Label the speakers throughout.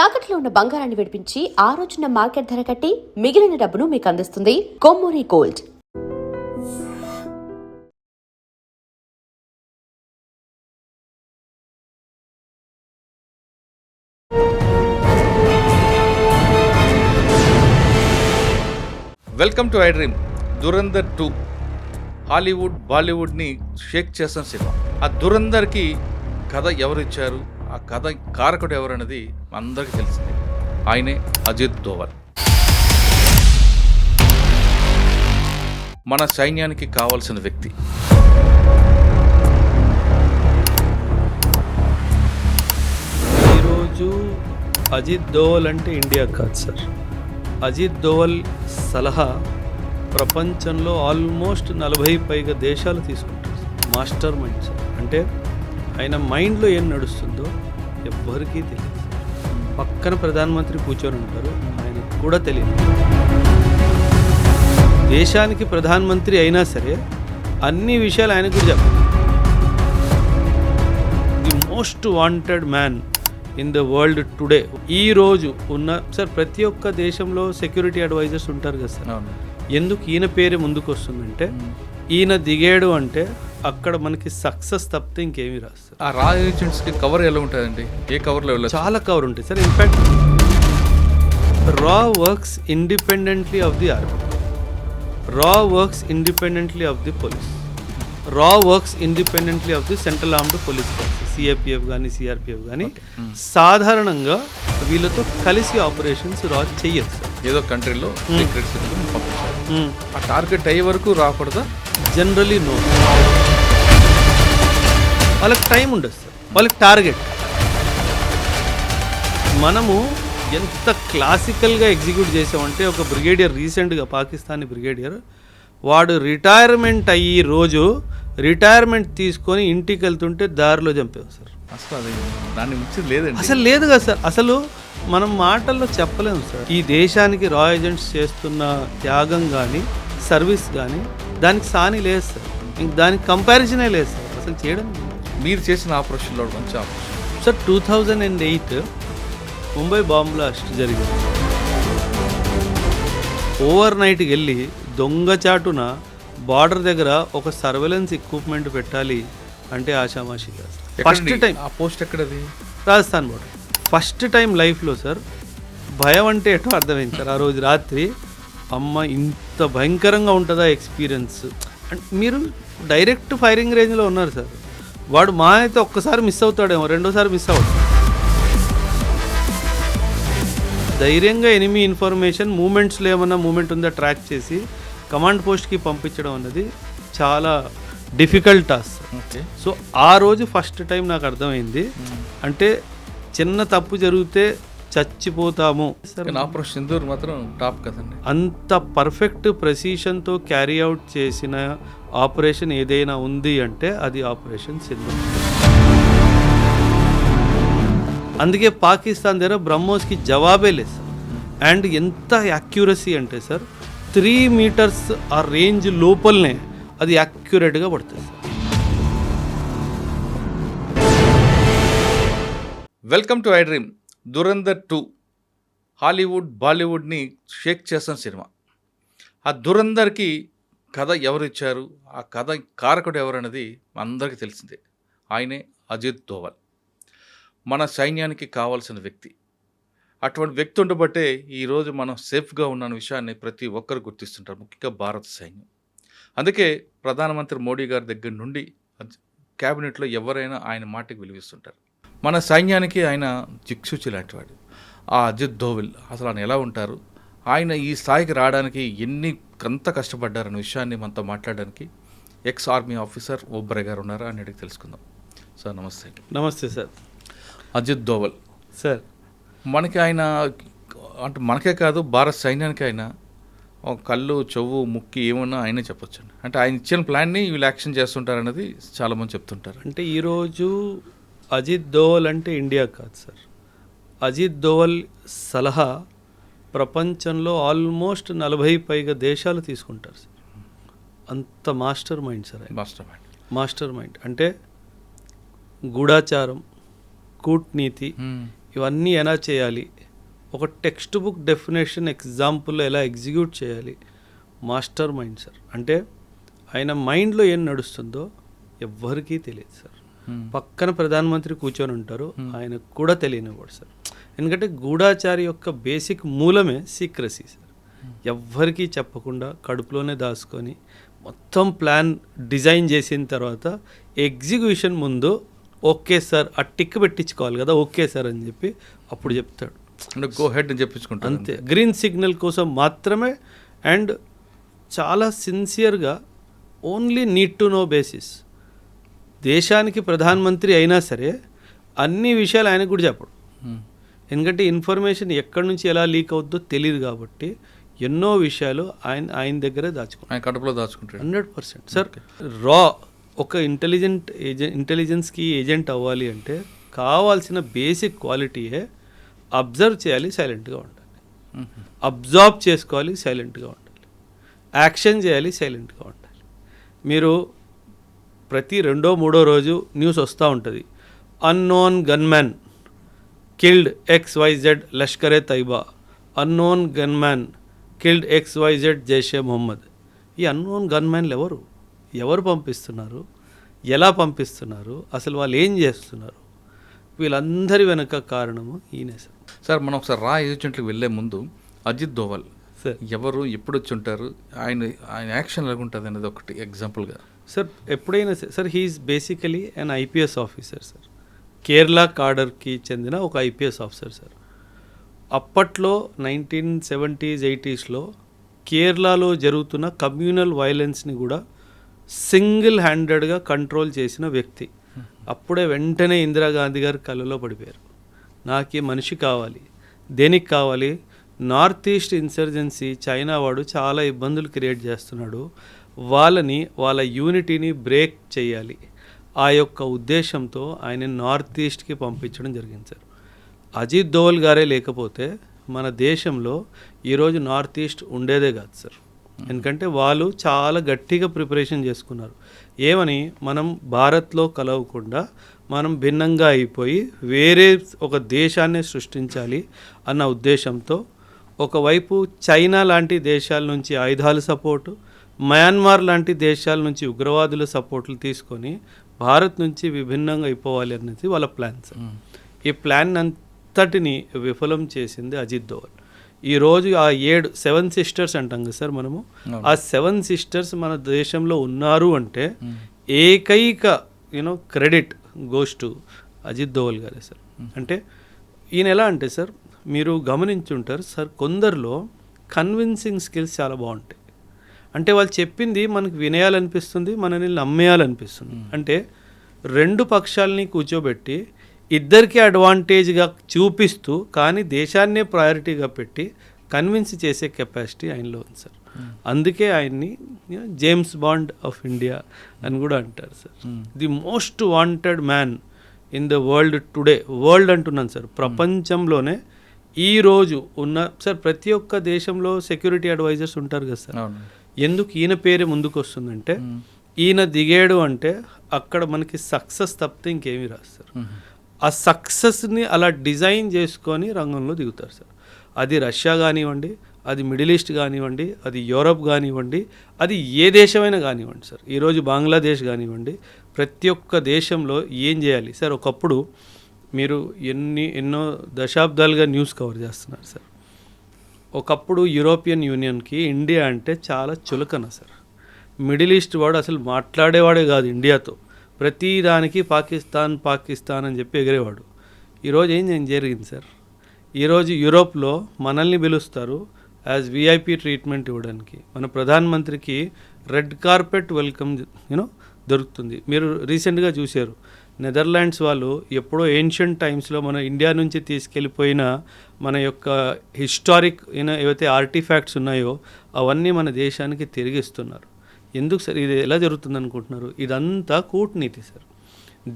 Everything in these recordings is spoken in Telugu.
Speaker 1: తాకట్లో ఉన్న బంగారాన్ని విడిపించి ఆ రోజున మార్కెట్ ధర కట్టి మిగిలిన డబ్బును మీకు అందిస్తుంది Kommuri gold.
Speaker 2: Welcome to iDream. Dhurandhar 2 Hollywood బాలీవుడ్ని షేక్ చేసిన సినిమా. ఆ దురంధర్కి కథ ఎవరు ఇచ్చారు, ఆ కథ కారకుడు ఎవరు అన్నది అందరికీ తెలిసింది. ఆయనే అజిత్ దోవల్. మన సైన్యానికి కావాల్సిన వ్యక్తి.
Speaker 3: ఈరోజు అజిత్ దోవల్ అంటే ఇండియా కాదు సార్. అజిత్ దోవల్ సలహా ప్రపంచంలో ఆల్మోస్ట్ 40 పైగా దేశాలు తీసుకుంటారు. Master mind sir. అంటే ఆయన మైండ్లో ఏం నడుస్తుందో ఎవ్వరికీ తెలియదు. పక్కన ప్రధానమంత్రి కూర్చొని ఉంటారు, ఆయనకు కూడా తెలియదు. దేశానికి ప్రధానమంత్రి అయినా సరే అన్ని విషయాలు ఆయన కూడా చెప్పారు. The most wanted man in the world today. ఈ రోజు ఉన్న సార్ ప్రతి ఒక్క దేశంలో సెక్యూరిటీ అడ్వైజర్స్ ఉంటారు కదా సార్. ఎందుకు ఈయన పేరే ముందుకు వస్తుందంటే ఈయన దిగాడు అంటే అక్కడ మనకి సక్సెస్ తప్పితే ఇంకేమీ రాదు సార్.
Speaker 2: ఆ రా ఏజెంట్స్కి కవర్ ఎలా ఉంటుందండి? ఏ కవర్లో వెళ్ళదు?
Speaker 3: చాలా కవర్ ఉంటాయి సార్. ఇన్ఫ్యాక్ట్ రా works independently of the army, రా works independently of the police, రా works independently of the central armed police force, CAPF కానీ సిఆర్పిఎఫ్ కానీ. సాధారణంగా వీళ్ళతో కలిసి ఆపరేషన్స్ రా చెయ్యదు సార్.
Speaker 2: ఏదో కంట్రీలో సీక్రెట్స్ పంపించారు. ఆ టార్గెట్ అయ్యే వరకు రాకూడదా?
Speaker 3: Generally no. వాళ్ళకి టైం ఉండదు సార్, వాళ్ళకి టార్గెట్. మనము ఎంత క్లాసికల్గా ఎగ్జిక్యూట్ చేసామంటే ఒక బ్రిగేడియర్ రీసెంట్గా పాకిస్తానీ బ్రిగేడియర్ వాడు రిటైర్మెంట్ అయ్యి రోజు రిటైర్మెంట్ తీసుకొని ఇంటికి వెళ్తుంటే దారిలో చంపాం సార్.
Speaker 2: అసలు అది దాన్ని మించి లేదండి.
Speaker 3: అసలు లేదు కదా సార్. అసలు మనం మాటల్లో చెప్పలేము సార్. ఈ దేశానికి రా ఏజెంట్స్ చేస్తున్న త్యాగం కానీ సర్వీస్ కానీ దానికి సాని లేదు సార్. ఇంక దానికి కంపారిజనే లేదు సార్. అసలు చేయడం.
Speaker 2: మీరు చేసిన ఆపరేషన్లో మంచి operation
Speaker 3: sir 2008 Mumbai bomb blast జరిగింది. ఓవర్ నైట్కి వెళ్ళి దొంగచాటున బార్డర్ దగ్గర ఒక సర్వేలెన్స్ ఎక్విప్మెంట్ పెట్టాలి అంటే ఆషామాషి కాదు. First time.
Speaker 2: ఆ పోస్ట్ ఎక్కడది?
Speaker 3: రాజస్థాన్ బార్డర్. ఫస్ట్ టైం లైఫ్లో సార్ భయం అంటే ఎటో అర్థమైంది సార్. ఆ రోజు రాత్రి అమ్మ ఇంత భయంకరంగా ఉంటుందా ఎక్స్పీరియన్స్. అంటే మీరు డైరెక్ట్ ఫైరింగ్ రేంజ్లో ఉన్నారు సార్. వాడు మా అయితే ఒక్కసారి మిస్ అవుతాడేమో, రెండోసారి మిస్ అవుతాడు. ధైర్యంగా ఎనిమీ ఇన్ఫర్మేషన్ మూమెంట్స్లో ఏమన్నా మూమెంట్ ఉందా ట్రాక్ చేసి కమాండ్ పోస్ట్కి పంపించడం అన్నది చాలా డిఫికల్ట్ టాస్క్. సో ఆ రోజు ఫస్ట్ టైం నాకు అర్థమైంది అంటే చిన్న తప్పు జరిగితే చచ్చిపోతాము.
Speaker 2: ఆపరేషన్ సింధూర్ మాత్రం టాప్ కదండి.
Speaker 3: అంత పర్ఫెక్ట్ ప్రెసిషన్తో క్యారీ అవుట్ చేసిన ఆపరేషన్ ఏదైనా ఉంది అంటే అది ఆపరేషన్ సింధూర్. అందుకే పాకిస్తాన్ దగ్గర బ్రహ్మోస్కి జవాబే లేదు సార్. అండ్ ఎంత యాక్యురసీ అంటే సార్ 3 మీటర్స్ ఆ రేంజ్ లోపలనే అది యాక్యురేట్గా పడుతుంది sir.
Speaker 2: Welcome to iDream. Dhurandhar 2 Hollywood బాలీవుడ్ని షేక్ చేసిన సినిమా. ఆ దురంధర్కి కథ ఎవరు ఇచ్చారు, ఆ కథ కారకుడు ఎవరు అన్నది అందరికీ తెలిసిందే. ఆయనే అజిత్ దోవల్. మన సైన్యానికి కావాల్సిన వ్యక్తి. అటువంటి వ్యక్తి ఉండబట్టే ఈరోజు మనం సేఫ్గా ఉన్న విషయాన్ని ప్రతి ఒక్కరు గుర్తిస్తుంటారు, ముఖ్యంగా భారత సైన్యం. అందుకే ప్రధానమంత్రి మోడీ గారి దగ్గర నుండి క్యాబినెట్లో ఎవరైనా ఆయన మాటకి విలువిస్తుంటారు. మన సైన్యానికి ఆయన దిక్సూచి లాంటివాడు. ఆ అజిత్ దోవల్ అసలు ఆయన ఎలా ఉంటారు, ఆయన ఈ స్థాయికి రావడానికి ఎంత కష్టపడ్డారన్న విషయాన్ని మనతో మాట్లాడడానికి ఎక్స్ ఆర్మీ ఆఫీసర్ ఓబ్రే గారు ఉన్నారు. అని అడిగి తెలుసుకుందాం. సార్ నమస్తే.
Speaker 3: నమస్తే సార్.
Speaker 2: అజిత్ దోవల్
Speaker 3: సార్
Speaker 2: మనకి ఆయన అంటే మనకే కాదు భారత సైన్యానికి ఆయన కళ్ళు చెవు ముక్కి ఏమన్నా ఆయనే చెప్పొచ్చండి. అంటే ఆయన ఇచ్చిన ప్లాన్ని వీళ్ళు యాక్షన్ చేస్తుంటారన్నది చాలామంది చెప్తుంటారు.
Speaker 3: అంటే ఈరోజు అజిత్ దోవల్ అంటే ఇండియా కాదు సార్. అజిత్ దోవల్ సలహా ప్రపంచంలో ఆల్మోస్ట్ 40 పైగా దేశాలు తీసుకుంటారు సార్. అంత master mind sir. Master mind అంటే గూఢాచారం, కూట్నీతి ఇవన్నీ ఎలా చేయాలి, ఒక టెక్స్ట్ బుక్ డెఫినేషన్ ఎగ్జాంపుల్లో ఎలా ఎగ్జిక్యూట్ చేయాలి, మాస్టర్ మైండ్ సార్. అంటే ఆయన మైండ్లో ఏం నడుస్తుందో ఎవ్వరికీ తెలియదు సార్. పక్కన ప్రధానమంత్రి కూర్చొని ఉంటారు, ఆయనకు కూడా తెలియనివ్వడు సార్. ఎందుకంటే గూఢాచారి యొక్క బేసిక్ మూలమే సీక్రసీ సార్. ఎవ్వరికీ చెప్పకుండా కడుపులోనే దాచుకొని మొత్తం ప్లాన్ డిజైన్ చేసిన తర్వాత ఎగ్జిక్యూషన్ ముందు ఓకే సార్ ఆ టిక్ పెట్టించుకోవాలి కదా, ఓకే సార్ అని చెప్పి అప్పుడు చెప్తాడు.
Speaker 2: అంటే గో హెడ్ అని చెప్పించుకుంటాను
Speaker 3: అంతే, గ్రీన్ సిగ్నల్ కోసం మాత్రమే. అండ్ చాలా సిన్సియర్గా only need to know basis. దేశానికి ప్రధానమంత్రి అయినా సరే అన్ని విషయాలు ఆయనకు కూడా చెప్పడు. ఎందుకంటే ఇన్ఫర్మేషన్ ఎక్కడి నుంచి ఎలా లీక్ అవుద్దో తెలియదు కాబట్టి ఎన్నో విషయాలు ఆయన దగ్గరే దాచుకుంటారు,
Speaker 2: ఆయన కడుపులో దాచుకుంటాడు.
Speaker 3: 100% సార్. రా ఒక ఇంటెలిజెన్స్కి ఏజెంట్ అవ్వాలి అంటే కావాల్సిన బేసిక్ క్వాలిటీయే అబ్జర్వ్ చేయాలి, సైలెంట్గా ఉండాలి. అబ్జార్బ్ చేసుకోవాలి, సైలెంట్గా ఉండాలి. యాక్షన్ చేయాలి, సైలెంట్గా ఉండాలి. మీరు ప్రతి 2ో 3ో రోజు న్యూస్ వస్తూ ఉంటుంది, unknown gunman killed XYZ Lashkar-e Taiba, unknown gunman killed XYZ Jaish-e Mohammed. ఈ అన్నోన్ గన్మ్యాన్లు ఎవరు పంపిస్తున్నారు, ఎలా పంపిస్తున్నారు, అసలు వాళ్ళు ఏం చేస్తున్నారు, వీళ్ళందరి వెనక కారణము ఈయనే సార్.
Speaker 2: సార్ మనం ఒకసారి రా ఏజెంట్లకు వెళ్ళే ముందు అజిత్ దోవల్
Speaker 3: సార్
Speaker 2: ఎవరు, ఎప్పుడు వచ్చి ఉంటారు, ఆయన యాక్షన్ ఎలాగుంటుంది అనేది ఒకటి ఎగ్జాంపుల్గా.
Speaker 3: సార్ ఎప్పుడైనా సార్ హీఈస్ బేసికలీ అన్ IPS ఆఫీసర్ సార్. కేరళ కాడర్కి చెందిన ఒక IPS ఆఫీసర్ సార్. అప్పట్లో 1970s 80sలో కేరళలో జరుగుతున్న కమ్యూనల్ వైలెన్స్ని కూడా సింగిల్ హ్యాండెడ్గా కంట్రోల్ చేసిన వ్యక్తి. అప్పుడే వెంటనే ఇందిరాగాంధీ గారు కళ్ళలో పడిపోయారు. నాకు ఈ మనిషి కావాలి. దేనికి కావాలి? నార్త్ ఈస్ట్ ఇన్సర్జెన్సీ చైనా వాడు చాలా ఇబ్బందులు క్రియేట్ చేస్తున్నాడు, వాళ్ళ యూనిటీని బ్రేక్ చేయాలి. ఆ యొక్క ఉద్దేశంతో ఆయన నార్త్ ఈస్ట్కి పంపించడం జరిగింది సార్. అజిత్ దోవల్ గారే లేకపోతే మన దేశంలో ఈరోజు నార్త్ ఈస్ట్ ఉండేదే కాదు సార్. ఎందుకంటే వాళ్ళు చాలా గట్టిగా ప్రిపరేషన్ చేసుకున్నారు. ఏమని, మనం భారత్లో కలవకుండా మనం భిన్నంగా అయిపోయి వేరే ఒక దేశాన్ని సృష్టించాలి అన్న ఉద్దేశంతో ఒకవైపు చైనా లాంటి దేశాల నుంచి ఆయుధాల సపోర్టు, మయన్మార్ లాంటి దేశాల నుంచి ఉగ్రవాదుల సపోర్ట్లు తీసుకొని భారత్ నుంచి విభిన్నంగా అయిపోవాలి అనేది వాళ్ళ ప్లాన్ సార్. ఈ ప్లాన్ అంతటిని విఫలం చేసింది అజిత్ దోవల్. ఈరోజు ఆ 7 సిస్టర్స్ అంటాం కదా సార్ మనము, ఆ 7 సిస్టర్స్ మన దేశంలో ఉన్నారు అంటే ఏకైక credit goes to Ajit Doval గారే సార్. అంటే ఈయన ఎలా అంటే సార్, మీరు గమనించుంటారు సార్, కొందరిలో కన్విన్సింగ్ స్కిల్స్ చాలా బాగుంటాయి. అంటే వాళ్ళు చెప్పింది మనకు వినేయాలనిపిస్తుంది, మనల్ని నమ్మేయాలనిపిస్తుంది. అంటే 2 పక్షాలని కూర్చోబెట్టి ఇద్దరికి అడ్వాంటేజ్గా చూపిస్తూ కానీ దేశాన్నే ప్రయారిటీగా పెట్టి కన్విన్స్ చేసే కెపాసిటీ ఆయనలో ఉంది సార్. అందుకే ఆయన్ని జేమ్స్ బాండ్ ఆఫ్ ఇండియా అని కూడా అంటారు sir. The most wanted man in the world today. World అంటున్నాను సార్, ప్రపంచంలోనే ఈరోజు ఉన్న సార్ ప్రతి ఒక్క దేశంలో సెక్యూరిటీ అడ్వైజర్స్ ఉంటారు కదా సార్. ఎందుకు ఈయన పేరే ముందుకు వస్తుందంటే ఈయన దిగాడు అంటే అక్కడ మనకి సక్సెస్ తప్పితే ఇంకేమీ రాదు సార్. ఆ సక్సెస్ని అలా డిజైన్ చేసుకొని రంగంలో దిగుతారు సార్. అది రష్యా కానివ్వండి, అది మిడిల్ ఈస్ట్ కానివ్వండి, అది యూరప్ కానివ్వండి, అది ఏ దేశమైనా కానివ్వండి సార్. ఈరోజు బంగ్లాదేశ్ కానివ్వండి, ప్రతి ఒక్క దేశంలో ఏం చేయాలి సార్. ఒకప్పుడు మీరు ఎన్నో దశాబ్దాలుగా న్యూస్ కవర్ చేస్తున్నారు సార్. ఒకప్పుడు యూరోపియన్ యూనియన్కి ఇండియా అంటే చాలా చులకన సార్. మిడిల్ ఈస్ట్ వాడు అసలు మాట్లాడేవాడే కాదు ఇండియాతో. ప్రతి దానికి పాకిస్తాన్ అని చెప్పి ఎగిరేవాడు. ఈరోజు ఏం జరిగింది సార్, ఈరోజు యూరోప్లో మనల్ని పిలుస్తారు యాజ్ VIP ట్రీట్మెంట్ ఇవ్వడానికి. మన ప్రధానమంత్రికి రెడ్ కార్పెట్ వెల్కమ్ దొరుకుతుంది. మీరు రీసెంట్గా చూశారు, నెదర్లాండ్స్ వాళ్ళు ఎప్పుడో ఏన్షియంట్ టైమ్స్లో మన ఇండియా నుంచి తీసుకెళ్ళిపోయిన మన యొక్క హిస్టారిక్ ఏవైతే ఆర్టిఫాక్ట్స్ ఉన్నాయో అవన్నీ మన దేశానికి తిరిగిస్తున్నారు. ఎందుకు సార్ ఇది ఎలా జరుగుతుంది అనుకుంటున్నారు? ఇదంతా కూటనీతి సార్.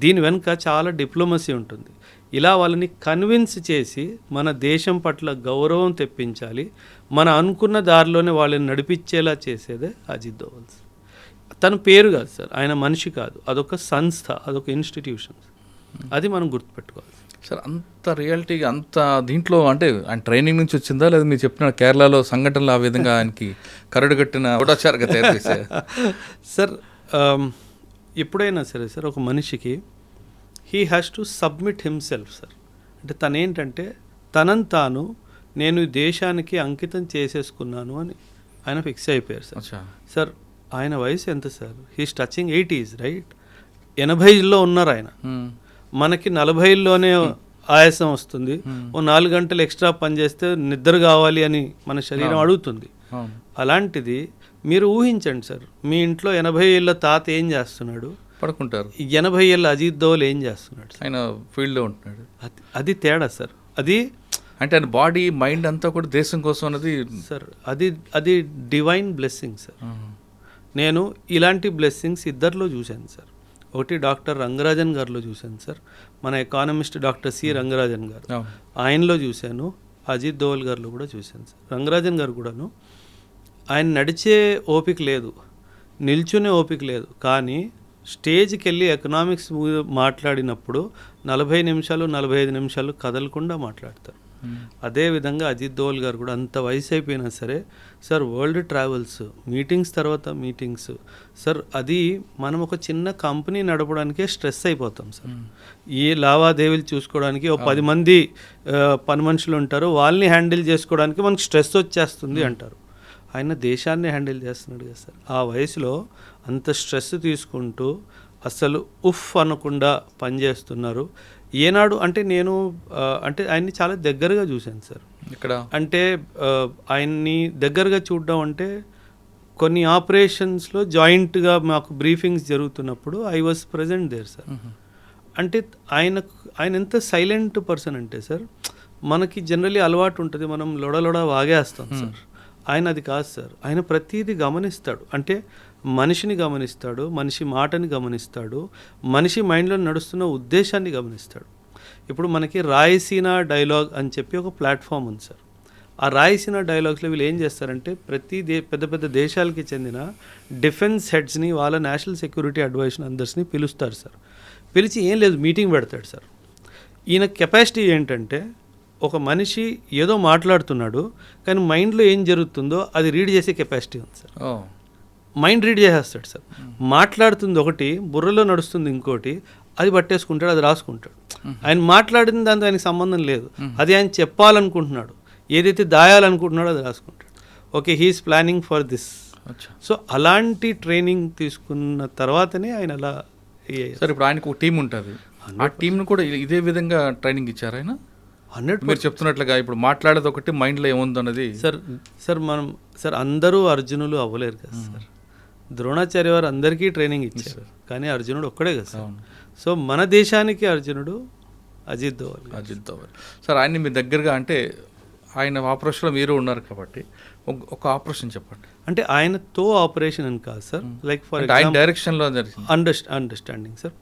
Speaker 3: దీని వెనుక చాలా డిప్లొమసీ ఉంటుంది. ఇలా వాళ్ళని కన్విన్స్ చేసి మన దేశం పట్ల గౌరవం తెప్పించాలి, మన అనుకున్న దారిలోనే వాళ్ళని నడిపించేలా చేసేదే అజిత్ దోవల్. తన పేరు కాదు సార్, ఆయన మనిషి కాదు, అదొక సంస్థ, అదొక ఇన్స్టిట్యూషన్. అది మనం గుర్తుపెట్టుకోవాలి.
Speaker 2: సార్ అంత రియాలిటీగా అంత దీంట్లో అంటే ఆయన ట్రైనింగ్ నుంచి వచ్చిందా లేదా మీరు చెప్పిన కేరళలో సంఘటనలు ఆ విధంగా ఆయనకి కరడు కట్టిన గూఢచారుగా తయారు చేశారు?
Speaker 3: సార్ ఎప్పుడైనా సరే సార్ ఒక మనిషికి he has to submit himself sir. అంటే తనేంటంటే తనని తాను నేను ఈ దేశానికి అంకితం చేసేసుకున్నాను అని ఆయన ఫిక్స్ అయిపోయారు సార్. సార్ ఆయన వయసు ఎంత sir? He's touching 80s right. 80లో ఉన్నారు ఆయన. మనకి 40లోనే ఆయాసం వస్తుంది, ఓ 4 గంటలు ఎక్స్ట్రా పని చేస్తే నిద్ర కావాలి అని మన శరీరం అడుగుతుంది. అలాంటిది మీరు ఊహించండి సార్, మీ ఇంట్లో 80 ఏళ్ళ తాత ఏం చేస్తున్నాడు,
Speaker 2: పడుకుంటారు. 80
Speaker 3: ఏళ్ళ అజిత్ దోవల్ ఏం చేస్తున్నాడు?
Speaker 2: ఆయన ఫీల్డ్లో ఉంటున్నాడు.
Speaker 3: అది తేడా సార్. అది
Speaker 2: అంటే ఆయన బాడీ మైండ్ అంతా కూడా దేశం కోసం అనేది
Speaker 3: సార్ అది డివైన్ బ్లెస్సింగ్ సార్. నేను ఇలాంటి బ్లెస్సింగ్స్ ఇద్దరిలో చూశాను సార్. ఒకటి డాక్టర్ రంగరాజన్ గారిలో చూశాను సార్, మన ఎకానమిస్ట్ డాక్టర్ సి రంగరాజన్ గారు, ఆయనలో చూశాను. అజిత్ దోవల్ గారిలో కూడా చూశాను సార్. రంగరాజన్ గారు కూడాను ఆయన నడిచే ఓపిక లేదు, నిల్చునే ఓపిక లేదు, కానీ స్టేజ్కి వెళ్ళి ఎకనామిక్స్ మాట్లాడినప్పుడు 40 నిమిషాలు 45 నిమిషాలు కదలకుండా మాట్లాడతారు. అదేవిధంగా అజిత్ దోవల్ గారు కూడా అంత వయసు అయిపోయినా సరే సార్ వరల్డ్ ట్రావెల్స్, మీటింగ్స్ తర్వాత మీటింగ్స్ సార్. అది మనం ఒక చిన్న కంపెనీ నడపడానికే స్ట్రెస్ అయిపోతాం సార్. ఈ లావాదేవీలు చూసుకోవడానికి ఒక 10 మంది పని మనుషులు ఉంటారు, వాళ్ళని హ్యాండిల్ చేసుకోవడానికి మనకు స్ట్రెస్ వచ్చేస్తుంది అంటారు. ఆయన దేశాన్ని హ్యాండిల్ చేస్తున్నాడు కదా సార్. ఆ వయసులో అంత స్ట్రెస్ తీసుకుంటూ అసలు ఉఫ్ అనకుండా పనిచేస్తున్నారు. ఏనాడు అంటే నేను అంటే ఆయన్ని చాలా దగ్గరగా చూశాను సార్.
Speaker 2: ఇక్కడ
Speaker 3: అంటే ఆయన్ని దగ్గరగా చూడడం అంటే కొన్ని ఆపరేషన్స్లో జాయింట్గా మాకు బ్రీఫింగ్స్ జరుగుతున్నప్పుడు I was present there sir. అంటే ఆయన ఎంత సైలెంట్ పర్సన్ అంటే సార్, మనకి జనరలీ అలవాటు ఉంటుంది, మనం లొడలొడ వాగేస్తాం సార్. ఆయన అది కాదు సార్. ఆయన ప్రతిదీ గమనిస్తాడు. అంటే మనిషిని గమనిస్తాడు, మనిషి మాటని గమనిస్తాడు, మనిషి మైండ్లో నడుస్తున్న ఉద్దేశాన్ని గమనిస్తాడు. ఇప్పుడు మనకి రాయసీనా డైలాగ్ అని చెప్పి ఒక ప్లాట్ఫామ్ ఉంది సార్. ఆ రాయసీనా డైలాగ్స్లో వీళ్ళు ఏం చేస్తారంటే ప్రతి పెద్ద పెద్ద దేశాలకి చెందిన డిఫెన్స్ హెడ్స్ని, వాళ్ళ నేషనల్ సెక్యూరిటీ అడ్వైజర్ అందరిని పిలుస్తారు సార్. పిలిచి ఏం లేదు మీటింగ్ పెడతాడు సార్. ఈయన కెపాసిటీ ఏంటంటే ఒక మనిషి ఏదో మాట్లాడుతున్నాడు కానీ మైండ్లో ఏం జరుగుతుందో అది రీడ్ చేసే కెపాసిటీ ఉంది సార్. మైండ్ రీడ్ చేసేస్తాడు సార్. మాట్లాడుతుంది ఒకటి, బుర్రలో నడుస్తుంది ఇంకోటి, అది పట్టేసుకుంటాడు, అది రాసుకుంటాడు. ఆయన మాట్లాడిన దాంతో ఆయనకి సంబంధం లేదు, అది ఆయన చెప్పాలనుకుంటున్నాడు, ఏదైతే దాయాలనుకుంటున్నాడో అది రాసుకుంటాడు. Okay, he's planning for this. So అలాంటి ట్రైనింగ్ తీసుకున్న తర్వాతనే ఆయన అలా
Speaker 2: సార్. ఇప్పుడు ఆయనకు ఒక టీం ఉంటుంది, ఆ టీంను కూడా ఇదే విధంగా ట్రైనింగ్ ఇచ్చారు ఆయన.
Speaker 3: 100%
Speaker 2: మీరు చెప్తున్నట్లుగా ఇప్పుడు మాట్లాడేది ఒకటి, మైండ్లో ఏముంది అన్నది
Speaker 3: సార్ మనం సార్ అందరూ అర్జునులు అవ్వలేరు కదా సార్. ద్రోణాచార్య వారు అందరికీ ట్రైనింగ్ ఇచ్చారు, కానీ అర్జునుడు ఒక్కడే కదా సార్. సో మన దేశానికి అర్జునుడు అజిత్ దోవల్
Speaker 2: సార్. ఆయన్ని మీ దగ్గరగా అంటే ఆయన ఆపరేషన్లో మీరు ఉన్నారు కాబట్టి ఒక ఆపరేషన్ చెప్పండి.
Speaker 3: అంటే ఆయనతో ఆపరేషన్ అని కాదు సార్, లైక్ ఫర్
Speaker 2: ఆయన డైరెక్షన్లో
Speaker 3: అండర్స్టాండింగ్ సార్.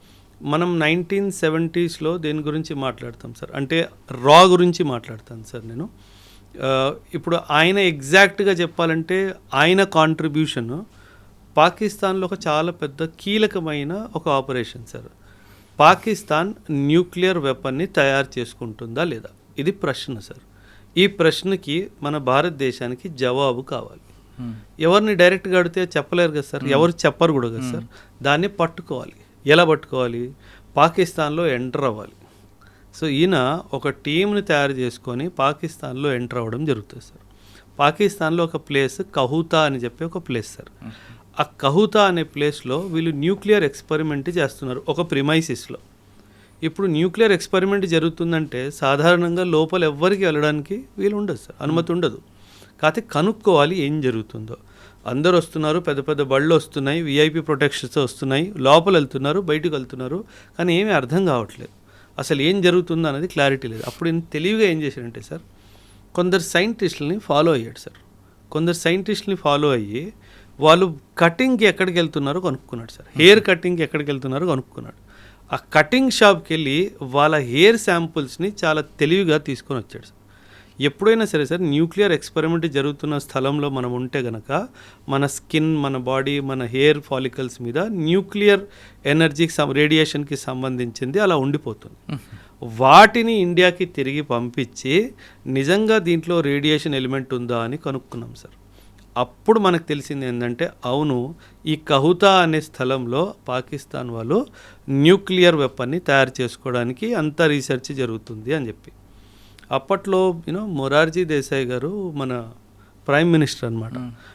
Speaker 3: మనం 1970sలో దేని గురించి మాట్లాడతాం సార్ అంటే రా గురించి మాట్లాడతాను సార్ నేను. ఇప్పుడు ఆయన ఎగ్జాక్ట్గా చెప్పాలంటే ఆయన కాంట్రిబ్యూషన్ పాకిస్తాన్లో ఒక చాలా పెద్ద కీలకమైన ఒక ఆపరేషన్ సార్. పాకిస్తాన్ న్యూక్లియర్ వెపన్ని తయారు చేసుకుంటుందా లేదా, ఇది ప్రశ్న సార్. ఈ ప్రశ్నకి మన భారతదేశానికి జవాబు కావాలి. ఎవరిని డైరెక్ట్గా అడిగితే చెప్పలేరు కదా సార్, ఎవరు చెప్పరు కూడా కదా సార్. దాన్ని పట్టుకోవాలి. ఎలా పట్టుకోవాలి? పాకిస్తాన్లో ఎంటర్ అవ్వాలి. సో ఈయన ఒక టీంని తయారు చేసుకొని పాకిస్తాన్లో ఎంటర్ అవ్వడం జరుగుతుంది సార్. పాకిస్తాన్లో ఒక ప్లేస్ కహూతా అని చెప్పి ఒక ప్లేస్ సార్. ఆ కహూతా అనే ప్లేస్లో వీళ్ళు న్యూక్లియర్ ఎక్స్పెరిమెంట్ చేస్తున్నారు ఒక ప్రిమైసిస్లో. ఇప్పుడు న్యూక్లియర్ ఎక్స్పెరిమెంట్ జరుగుతుందంటే సాధారణంగా లోపల ఎవ్వరికి వెళ్ళడానికి వీలు ఉండదు సార్, అనుమతి ఉండదు. కాకపోతే కనుక్కోవాలి ఏం జరుగుతుందో. అందరు వస్తున్నారు, పెద్ద పెద్ద బళ్ళు వస్తున్నాయి, విఐపి ప్రొటెక్షన్స్ వస్తున్నాయి, లోపల వెళ్తున్నారు, బయటకు వెళ్తున్నారు, కానీ ఏమీ అర్థం కావట్లేదు, అసలు ఏం జరుగుతుందో అనేది క్లారిటీ లేదు. అప్పుడు తెలివిగా ఏం చేశాడంటే సార్, కొందరు సైంటిస్టులని ఫాలో అయ్యాడు సార్. కొందరు సైంటిస్టులని ఫాలో అయ్యి వాళ్ళు కటింగ్కి ఎక్కడికి వెళ్తున్నారో కనుక్కున్నాడు సార్. హెయిర్ కటింగ్కి ఎక్కడికి వెళ్తున్నారో కనుక్కున్నాడు. ఆ కటింగ్ షాప్కి వెళ్ళి వాళ్ళ హెయిర్ శాంపుల్స్ని చాలా తెలివిగా తీసుకొని వచ్చాడు సార్. ఎప్పుడైనా సరే సార్ న్యూక్లియర్ ఎక్స్పెరిమెంట్ జరుగుతున్న స్థలంలో మనం ఉంటే గనక మన స్కిన్, మన బాడీ, మన హెయిర్ ఫాలికల్స్ మీద న్యూక్లియర్ ఎనర్జీకి రేడియేషన్కి సంబంధించింది అలా ఉండిపోతుంది. వాటిని ఇండియాకి తిరిగి పంపించి నిజంగా దీంట్లో రేడియేషన్ ఎలిమెంట్ ఉందా అని కనుక్కున్నాం సార్. అప్పుడు మనకు తెలిసింది ఏంటంటే అవును, ఈ కహుతా అనే స్థలంలో పాకిస్తాన్ వాళ్ళు న్యూక్లియర్ వెపన్ని తయారు చేసుకోవడానికి అంత రీసెర్చ్ జరుగుతుంది అని చెప్పి. అప్పట్లో మొరార్జీ దేశాయ్ గారు మన ప్రైమ్ మినిస్టర్ అనమాట.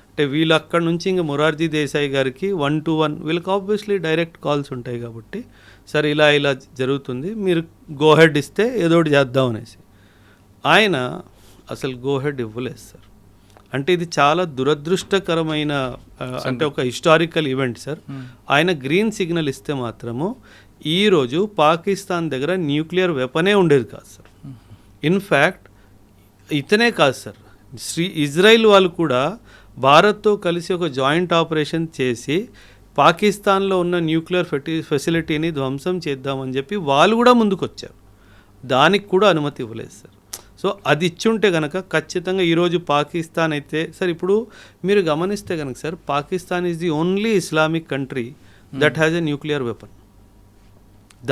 Speaker 3: అంటే వీళ్ళు అక్కడ నుంచి ఇంకా మొరార్జీ దేశాయ్ గారికి 1-to-1 వీళ్ళకి ఆబ్వియస్లీ డైరెక్ట్ కాల్స్ ఉంటాయి కాబట్టి సరే ఇలా జరుగుతుంది, మీరు గోహెడ్ ఇస్తే ఏదో ఒకటి చేద్దాం అనేసి. ఆయన అసలు గోహెడ్ ఇవ్వలేదు సార్. అంటే ఇది చాలా దురదృష్టకరమైన అంటే ఒక హిస్టారికల్ ఈవెంట్ సార్. ఆయన గ్రీన్ సిగ్నల్ ఇస్తే మాత్రము ఈరోజు పాకిస్తాన్ దగ్గర న్యూక్లియర్ వెపనే ఉండేది కాదు సార్. ఇన్ఫ్యాక్ట్ ఇతనే కాదు సార్, ఇజ్రాయిల్ వాళ్ళు కూడా భారత్తో కలిసి ఒక జాయింట్ ఆపరేషన్ చేసి పాకిస్తాన్లో ఉన్న న్యూక్లియర్ ఫెసిలిటీని ధ్వంసం చేద్దామని చెప్పి వాళ్ళు కూడా ముందుకు వచ్చారు. దానికి కూడా అనుమతి ఇవ్వలేదు సార్. సో అది ఇచ్చుంటే కనుక ఖచ్చితంగా ఈరోజు పాకిస్తాన్ అయితే సార్, ఇప్పుడు మీరు గమనిస్తే కనుక sir, Pakistan is the only Islamic country that has a nuclear weapon.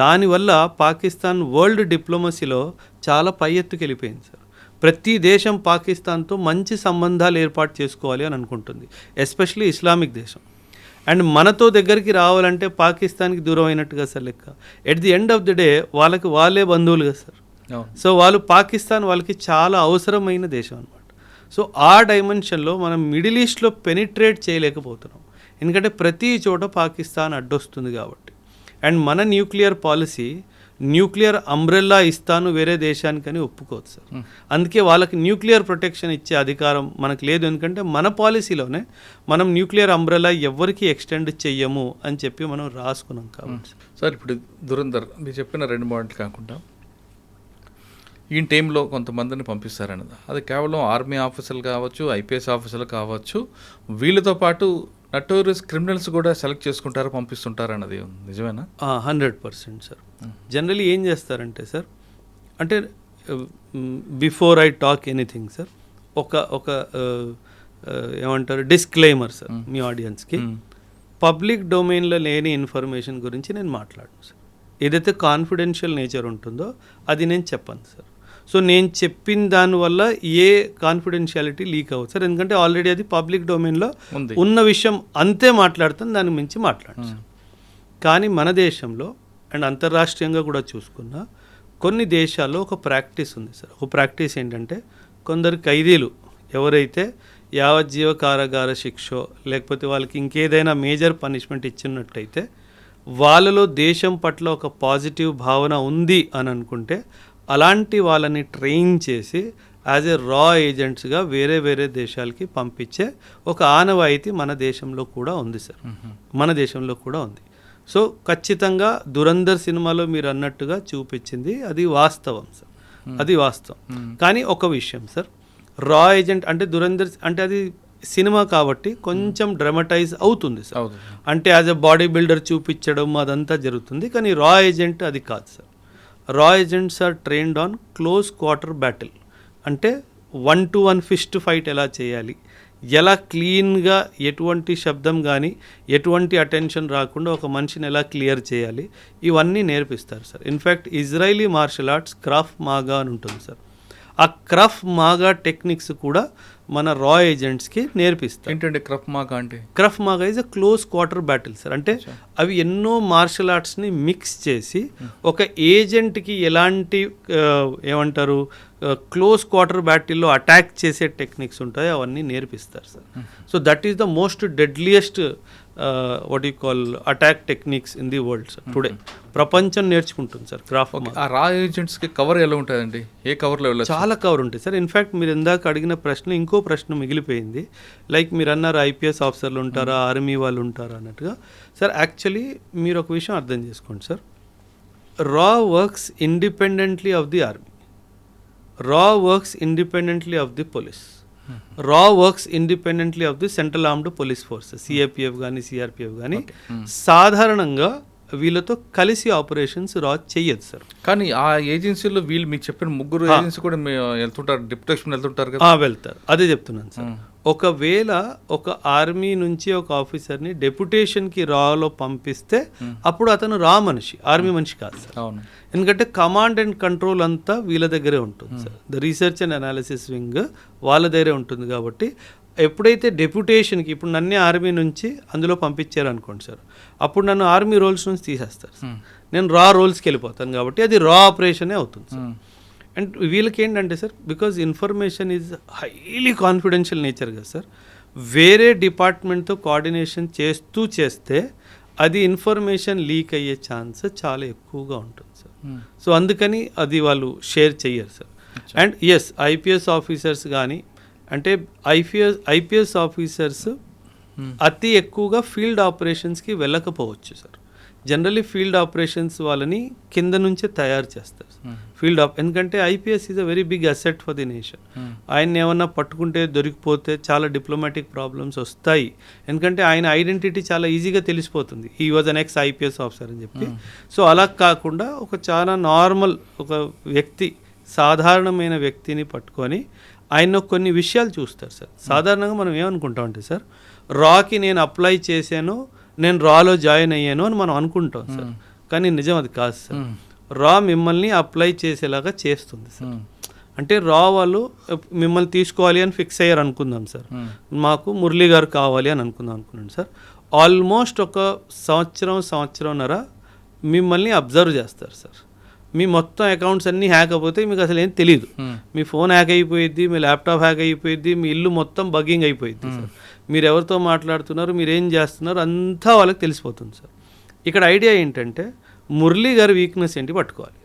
Speaker 3: దానివల్ల పాకిస్తాన్ వరల్డ్ డిప్లొమసీలో చాలా పై ఎత్తుకు వెళ్ళిపోయింది సార్. ప్రతి దేశం పాకిస్తాన్తో మంచి సంబంధాలు ఏర్పాటు చేసుకోవాలి అని అనుకుంటుంది, ఎస్పెషలీ ఇస్లామిక్ దేశం. అండ్ మనతో దగ్గరికి రావాలంటే పాకిస్తాన్కి దూరం అయినట్టుగా సార్ లెక్క. At the end of the day వాళ్ళకి వాళ్ళే బంధువులుగా సార్. సో వాళ్ళు పాకిస్తాన్ వాళ్ళకి చాలా అవసరమైన దేశం అనమాట. సో ఆ డైమెన్షన్లో మనం మిడిల్ ఈస్ట్లో పెనిట్రేట్ చేయలేకపోతున్నాం, ఎందుకంటే ప్రతి చోట పాకిస్తాన్ అడ్డొస్తుంది కాబట్టి. అండ్ మన న్యూక్లియర్ పాలసీ న్యూక్లియర్ అంబ్రెల్లా ఇస్తాను వేరే దేశానికని ఒప్పుకోవచ్చు సార్. అందుకే వాళ్ళకి న్యూక్లియర్ ప్రొటెక్షన్ ఇచ్చే అధికారం మనకు లేదు, ఎందుకంటే మన పాలసీలోనే మనం న్యూక్లియర్ అంబ్రెల్లా ఎవరికి ఎక్స్టెండ్ చెయ్యము అని చెప్పి మనం రాసుకున్నాం కాబట్టి
Speaker 2: సార్. ఇప్పుడు దురంధర్ మీరు చెప్పిన 2 పాయింట్లు కాకుండా ఈ టైంలో కొంతమందిని పంపిస్తారన్నది, అది కేవలం ఆర్మీ ఆఫీసర్లు కావచ్చు, ఐపీఎస్ ఆఫీసర్లు కావచ్చు, వీళ్ళతో పాటు నటోరియస్ క్రిమినల్స్ కూడా సెలెక్ట్ చేసుకుంటారు, పంపిస్తుంటారు అన్నది నిజమేనా?
Speaker 3: 100% సార్. జనరలీ ఏం చేస్తారంటే సార్, అంటే before I talk anything sir, ఒక ఏమంటారు డిస్క్లైమర్ సార్ మీ ఆడియన్స్కి. పబ్లిక్ డొమైన్లో లేని ఇన్ఫర్మేషన్ గురించి నేను మాట్లాడను సార్. ఏదైతే కాన్ఫిడెన్షియల్ నేచర్ ఉంటుందో అది నేను చెప్పను సార్. సో నేను చెప్పిన దానివల్ల ఏ కాన్ఫిడెన్షియాలిటీ లీక్ అవ్వదు సార్, ఎందుకంటే ఆల్రెడీ అది పబ్లిక్ డొమైన్లో ఉన్న విషయం అంతే మాట్లాడుతాను, దాని మించి మాట్లాడను సార్. కానీ మన దేశంలో అండ్ అంతర్రాష్ట్రీయంగా కూడా చూసుకున్నా కొన్ని దేశాల్లో ఒక ప్రాక్టీస్ ఉంది సార్. ఒక ప్రాక్టీస్ ఏంటంటే, కొందరు ఖైదీలు ఎవరైతే యావజ్జీవ కారాగార శిక్షో లేకపోతే వాళ్ళకి ఇంకేదైనా మేజర్ పనిష్మెంట్ ఇచ్చినట్టయితే వాళ్ళలో దేశం పట్ల ఒక పాజిటివ్ భావన ఉంది అని అనుకుంటే అలాంటి వాళ్ళని ట్రైన్ చేసి యాజ్ ఏ రా ఏజెంట్స్గా వేరే దేశాలకి పంపించే ఒక ఆనవాయితీ మన దేశంలో కూడా ఉంది సార్. మన దేశంలో కూడా ఉంది. సో ఖచ్చితంగా దురంధర్ సినిమాలో మీరు అన్నట్టుగా చూపించింది అది వాస్తవం సార్, అది వాస్తవం. కానీ ఒక విషయం సార్, రా ఏజెంట్ అంటే దురంధర్ అంటే అది సినిమా కాబట్టి కొంచెం డ్రామటైజ్ అవుతుంది సార్. అంటే యాజ్ ఎ బాడీ బిల్డర్ చూపించడం అదంతా జరుగుతుంది, కానీ రా ఏజెంట్ అది కాదు సార్. రా agents are trained on close quarter battle. అంటే 1-to-1 ఫిస్ట్ ఫైట్ ఎలా చేయాలి, ఎలా క్లీన్గా ఎటువంటి శబ్దం కానీ ఎటువంటి అటెన్షన్ రాకుండా ఒక మనిషిని ఎలా క్లియర్ చేయాలి, ఇవన్నీ నేర్పిస్తారు sir. In fact Israeli martial arts Krav Maga అని ఉంటుంది సార్. ఆ క్రఫ్ మాగా టెక్నిక్స్ కూడా మన రా ఏజెంట్స్కి నేర్పిస్తారు.
Speaker 2: ఏంటంటే క్రఫ్ మాగా అంటే?
Speaker 3: Krav Maga is a close quarter battle sir. అంటే అవి ఎన్నో మార్షల్ ఆర్ట్స్ని మిక్స్ చేసి ఒక ఏజెంట్కి ఎలాంటి ఏమంటారు క్లోజ్ క్వార్టర్ బ్యాటిల్లో అటాక్ చేసే టెక్నిక్స్ ఉంటాయో అవన్నీ నేర్పిస్తారు sir. So that is the most deadliest what you call attack techniques in the world sir today. ప్రపంచం నేర్చుకుంటుంది సార్ క్రాఫ్.
Speaker 2: ఆ రా ఏజెంట్స్కి కవర్ ఎలా ఉంటుందండి? ఏ కవర్లో వెళ్ళచ్చు?
Speaker 3: చాలా కవర్ ఉంటుంది సార్. ఇన్ఫ్యాక్ట్ మీరు ఇందాక అడిగిన ప్రశ్న ఇంకో ప్రశ్న మిగిలిపోయింది. లైక్ మీరు అన్నారు ఐపీఎస్ ఆఫీసర్లు ఉంటారా, ఆర్మీ వాళ్ళు ఉంటారా అన్నట్టుగా. సార్ యాక్చువల్లీ మీరు ఒక విషయం అర్థం చేసుకోండి సార్, రా works independently of the army, రా works independently of the police, రా works independently of the central armed police force, CAPF కానీ సిఆర్పిఎఫ్ కానీ. సాధారణంగా వీళ్ళతో కలిసి ఆపరేషన్స్ రా చెయ్యదు సార్.
Speaker 2: కానీ ఆ ఏజెన్సీలో వీళ్ళు మీకు చెప్పిన ముగ్గురు ఏజెన్సీ కూడా వెళ్తుంటారు, డిప్యుటేషన్ వెళ్తుంటారు కదా.
Speaker 3: వెళ్తారు, అదే చెప్తున్నాను సార్. ఒకవేళ ఒక ఆర్మీ నుంచి ఒక ఆఫీసర్ని డెప్యుటేషన్కి రాలో పంపిస్తే అప్పుడు అతను రా మనిషి, ఆర్మీ మనిషి కాదు సార్.
Speaker 2: అవును,
Speaker 3: ఎందుకంటే కమాండ్ అండ్ కంట్రోల్ అంతా వీళ్ళ దగ్గరే ఉంటుంది sir. The research and analysis wing వాళ్ళ దగ్గరే ఉంటుంది. కాబట్టి ఎప్పుడైతే డెప్యుటేషన్కి ఇప్పుడు నన్నే ఆర్మీ నుంచి అందులో పంపించారు అనుకోండి సార్, అప్పుడు నన్ను ఆర్మీ రోల్స్ నుంచి తీసేస్తారు సార్. నేను రా రోల్స్కి వెళ్ళిపోతాను కాబట్టి అది రా ఆపరేషనే అవుతుంది సార్. అండ్ వీళ్ళకి ఏంటంటే sir, because information is highly confidential nature కదా సార్, వేరే డిపార్ట్మెంట్తో కోఆర్డినేషన్ చేస్తే అది ఇన్ఫర్మేషన్ లీక్ అయ్యే ఛాన్స్ చాలా ఎక్కువగా ఉంటుంది సార్. సో అందుకని అది వాళ్ళు షేర్ చెయ్యరు sir. And yes, IPS officers కానీ అంటే ఐపీఎస్ ఆఫీసర్స్ అతి ఎక్కువగా ఫీల్డ్ ఆపరేషన్స్కి వెళ్ళకపోవచ్చు సార్. జనరల్లీ ఫీల్డ్ ఆపరేషన్స్ వాళ్ళని కింద నుంచే తయారు చేస్తారు ఎందుకంటే IPS is a very big asset for the nation. ఆయన ఏమన్నా పట్టుకుంటే దొరికిపోతే చాలా డిప్లొమాటిక్ ప్రాబ్లమ్స్ వస్తాయి. ఎందుకంటే ఆయన ఐడెంటిటీ చాలా ఈజీగా తెలిసిపోతుంది, ఈ was an ex IPS officer అని చెప్పి. సో అలా కాకుండా ఒక చాలా నార్మల్ ఒక వ్యక్తి, సాధారణమైన వ్యక్తిని పట్టుకొని ఆయన కొన్ని విషయాలు చూస్తారు సార్. సాధారణంగా మనం ఏమనుకుంటామంటే సార్, రాకి నేను అప్లై చేశాను, నేను రాలో జాయిన్ అయ్యాను అని మనం అనుకుంటాం సార్. కానీ నిజం అది కాదు సార్. రా మిమ్మల్ని అప్లై చేసేలాగా చేస్తుంది సార్. అంటే రా వాళ్ళు మిమ్మల్ని తీసుకోవాలి అని ఫిక్స్ అయ్యారు అనుకుందాం సార్, మాకు మురళీ గారు కావాలి అని అనుకున్నాను సార్. ఆల్మోస్ట్ ఒక సంవత్సరంన్నర మిమ్మల్ని అబ్జర్వ్ చేస్తారు సార్. మీ మొత్తం అకౌంట్స్ అన్నీ హ్యాక్ అయిపోతే మీకు అసలు ఏం తెలియదు. మీ ఫోన్ హ్యాక్ అయిపోయిద్ది, మీ ల్యాప్టాప్ హ్యాక్ అయిపోయిద్ది, మీ ఇల్లు మొత్తం బగ్గింగ్ అయిపోయిద్ది సార్. మీరు ఎవరితో మాట్లాడుతున్నారు, మీరు ఏం చేస్తున్నారు అంతా వాళ్ళకి తెలిసిపోతుంది సార్. ఇక్కడ ఐడియా ఏంటంటే మురళీ గారి వీక్నెస్ ఏంటి పట్టుకోవాలి.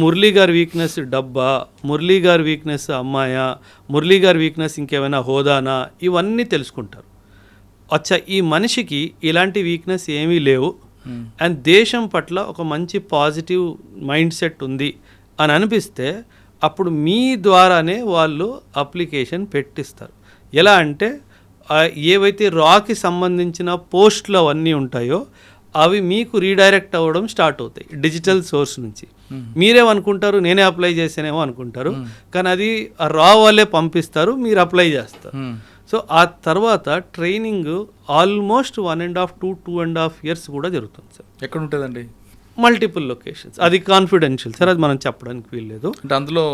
Speaker 3: మురళీ గారి వీక్నెస్ డబ్బా, మురళీ గారి వీక్నెస్ అమ్మాయా, మురళీ గారి వీక్నెస్ ఇంకేమైనా హోదానా, ఇవన్నీ తెలుసుకుంటారు. అచ్చా, ఈ మనిషికి ఇలాంటి వీక్నెస్ ఏమీ లేవు అండ్ దేశం పట్ల ఒక మంచి పాజిటివ్ మైండ్ సెట్ ఉంది అని అనిపిస్తే అప్పుడు మీ ద్వారానే వాళ్ళు అప్లికేషన్ పెట్టిస్తారు. ఎలా అంటే ఏవైతే రాకి సంబంధించిన పోస్టులు అవన్నీ ఉంటాయో అవి మీకు రీడైరెక్ట్ అవ్వడం స్టార్ట్ అవుతాయి డిజిటల్ సోర్స్ నుంచి. మీరేమనుకుంటారు, నేనే అప్లై చేసానేమో అనుకుంటారు, కానీ అది రా వాళ్ళే పంపిస్తారు, మీరు అప్లై చేస్తారు. సో ఆ తర్వాత ట్రైనింగ్ ఆల్మోస్ట్ 1.5 to 2.5 years కూడా జరుగుతుంది సార్.
Speaker 2: ఎక్కడ ఉంటుందండి?
Speaker 3: Multiple locations. అది కాన్ఫిడెన్షియల్ సార్, అది మనం చెప్పడానికి వీల్లేదు.
Speaker 2: అంటే అందులో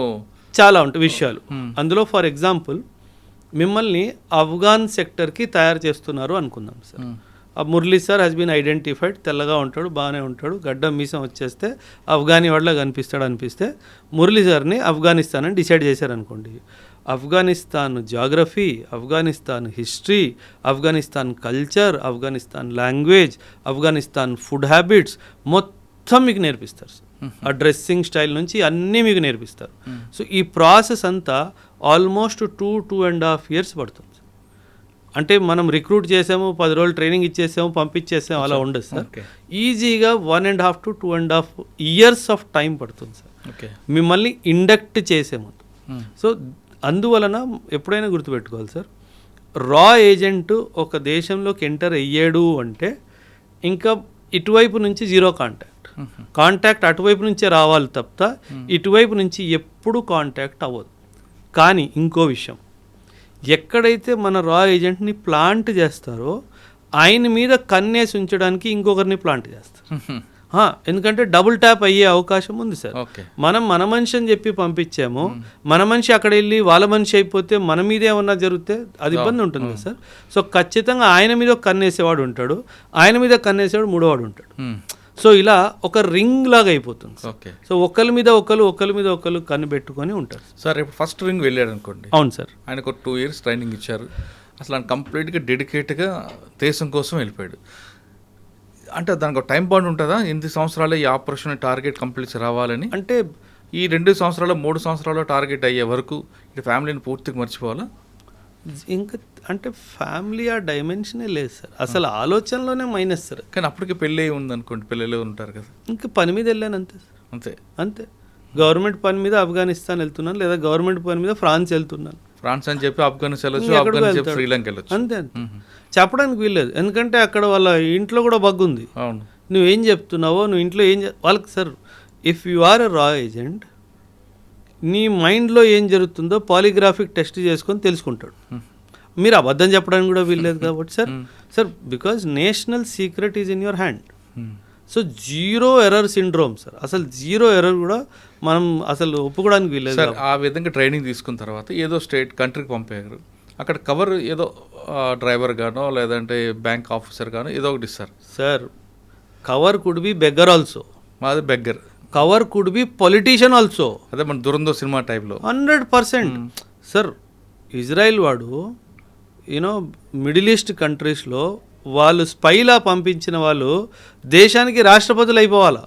Speaker 3: చాలా ఉంటాయి విషయాలు. అందులో ఫర్ ఎగ్జాంపుల్ మిమ్మల్ని ఆఫ్ఘాన్ సెక్టర్కి తయారు చేస్తున్నారు అనుకుందాం సార్. ఆ Murali sir has been identified, తెల్లగా ఉంటాడు, బాగానే ఉంటాడు, గడ్డం మీసం వచ్చేస్తే ఆఫ్ఘానీ వాళ్ళ అనిపిస్తే మురళీ సార్ని ఆఫ్ఘనిస్తాన్ అని డిసైడ్ చేశారనుకోండి. Afghanistan geography, Afghanistan history, Afghanistan culture, Afghanistan language, Afghanistan food habits మొత్తం మీకు నేర్పిస్తారు సార్. ఆ డ్రెస్సింగ్ స్టైల్ నుంచి అన్నీ మీకు నేర్పిస్తారు. సో ఈ ప్రాసెస్ అంతా ఆల్మోస్ట్ 2.5 years పడుతుంది. అంటే మనం రిక్రూట్ చేసాము, 10 రోజులు ట్రైనింగ్ ఇచ్చేసాము, పంపించేసాము, అలా ఉండదు సార్. ఈజీగా 1.5 to 2.5 years ఆఫ్ టైం పడుతుంది సార్ మిమ్మల్ని ఇండక్ట్ చేసే ముందు. సో అందువలన ఎప్పుడైనా గుర్తుపెట్టుకోవాలి సార్, రా ఏజెంట్ ఒక దేశంలోకి ఎంటర్ అయ్యాడు అంటే ఇంకా ఇటువైపు నుంచి జీరో కాంటాక్ట్ అటువైపు నుంచే రావాలి తప్ప ఇటువైపు నుంచి ఎప్పుడు కాంటాక్ట్ అవ్వదు. కానీ ఇంకో విషయం, ఎక్కడైతే మన రా ఏజెంట్ని ప్లాంట్ చేస్తారో ఆయన మీద కన్నేసి ఉంచడానికి ఇంకొకరిని ప్లాంట్ చేస్తారు. ఎందుకంటే డబుల్ ట్యాప్ అయ్యే అవకాశం ఉంది సార్. మనం మన మనిషి అని చెప్పి పంపించాము, మన మనిషి అక్కడ వెళ్ళి వాళ్ళ మనిషి అయిపోతే మన మీద ఏమన్నా జరిగితే అది ఇబ్బంది ఉంటుంది కదా సార్. సో ఖచ్చితంగా ఆయన మీద కన్నేసేవాడు ఉంటాడు, ఆయన మీద కన్నేసేవాడు మూడోవాడు ఉంటాడు. సో ఇలా ఒక రింగ్ లాగా అయిపోతుంది. సో ఒకరి మీద ఒకరు కన్ను పెట్టుకొని ఉంటారు
Speaker 2: సార్. ఇప్పుడు ఫస్ట్ రింగ్ వెళ్ళాడు అనుకోండి.
Speaker 3: అవును సార్.
Speaker 2: ఆయనకు 2 years ట్రైనింగ్ ఇచ్చారు, అసలు ఆయన కంప్లీట్గా డెడికేట్గా దేశం కోసం వెళ్ళిపోయాడు. అంటే దానికి ఒక టైం బాండ్ ఉంటుందా? 8 సంవత్సరాలు ఈ ఆపరేషన్ టార్గెట్ కంప్లీట్ రావాలని, అంటే ఈ 2 సంవత్సరాలు 3 సంవత్సరాలు టార్గెట్ అయ్యే వరకు ఈ ఫ్యామిలీని పూర్తిగా మర్చిపోవాలా?
Speaker 3: ఇంకా అంటే ఫ్యామిలీ ఆ డైమెన్షనే లేదు సార్, అసలు ఆలోచనలోనే మైనస్ సార్.
Speaker 2: కానీ అప్పటికే పెళ్ళి ఉంది అనుకోండి, పిల్లలు ఉంటారు కదా,
Speaker 3: ఇంకా పని మీద వెళ్ళాను అంతే సార్. అంతే గవర్నమెంట్ పని మీద ఆఫ్ఘనిస్తాన్ వెళ్తున్నాను, లేదా గవర్నమెంట్ పని మీద ఫ్రాన్స్ వెళ్తున్నాను.
Speaker 2: ఫ్రాన్స్ అని చెప్పి ఆఫ్ఘనిస్తాన్ వెళ్ళొచ్చు, ఆఫ్ఘన్ అని చెప్పి శ్రీలంక వెళ్ళొచ్చు.
Speaker 3: అంతే చెప్పడానికి వీల్లేదు, ఎందుకంటే అక్కడ వాళ్ళ ఇంట్లో కూడా బగ్గు ఉంది.
Speaker 2: అవును,
Speaker 3: నువ్వేం చెప్తున్నావో, నువ్వు ఇంట్లో వాళ్ళకి సార్, ఇఫ్ యు ఆర్ ఎ రా ఏజెంట్, నీ మైండ్లో ఏం జరుగుతుందో పాలిగ్రాఫిక్ టెస్ట్ చేసుకొని తెలుసుకుంటాడు. మీరు అబద్ధం చెప్పడానికి కూడా వీల్లేదు కాబట్టి sir because national secret is in your hand. So zero error syndrome sir, అసలు జీరో ఎర్రర్ కూడా మనం అసలు ఒప్పుకోవడానికి వీల్లేదు.
Speaker 2: సార్ ఆ విధంగా ట్రైనింగ్ తీసుకున్న తర్వాత ఏదో స్టేట్ కంట్రీకి పంపారు, అక్కడ కవర్ ఏదో డ్రైవర్ గానో లేదంటే బ్యాంక్ ఆఫీసర్ గానో ఏదో ఒకటి ఇస్తారు.
Speaker 3: Sir cover could be beggar also,
Speaker 2: మాది beggar.
Speaker 3: Cover could be politician also.
Speaker 2: అదే మన దురంధర్ సినిమా టైప్లో
Speaker 3: 100%. సార్ ఇజ్రాయిల్ వాడు యూనో మిడిల్ ఈస్ట్ కంట్రీస్లో వాళ్ళు స్పైలా పంపించిన వాళ్ళు దేశానికి రాష్ట్రపతులు అయిపోవాలా,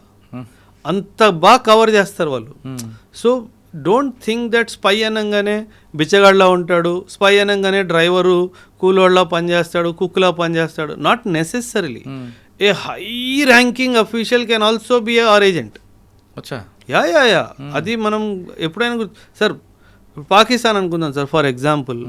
Speaker 3: అంత బాగా కవర్ చేస్తారు వాళ్ళు. So don't think that spy అనగానే బిచ్చగాడ్లా ఉంటాడు, స్పై అనగానే డ్రైవరు కూలోళ్ళ పనిచేస్తాడు, కుక్లా పనిచేస్తాడు. Not necessarily. A high ranking official can also be are agent.
Speaker 2: వచ్చా
Speaker 3: యా అది మనం ఎప్పుడైనా సార్ పాకిస్తాన్ అనుకుందాం సార్ ఫర్ ఎగ్జాంపుల్.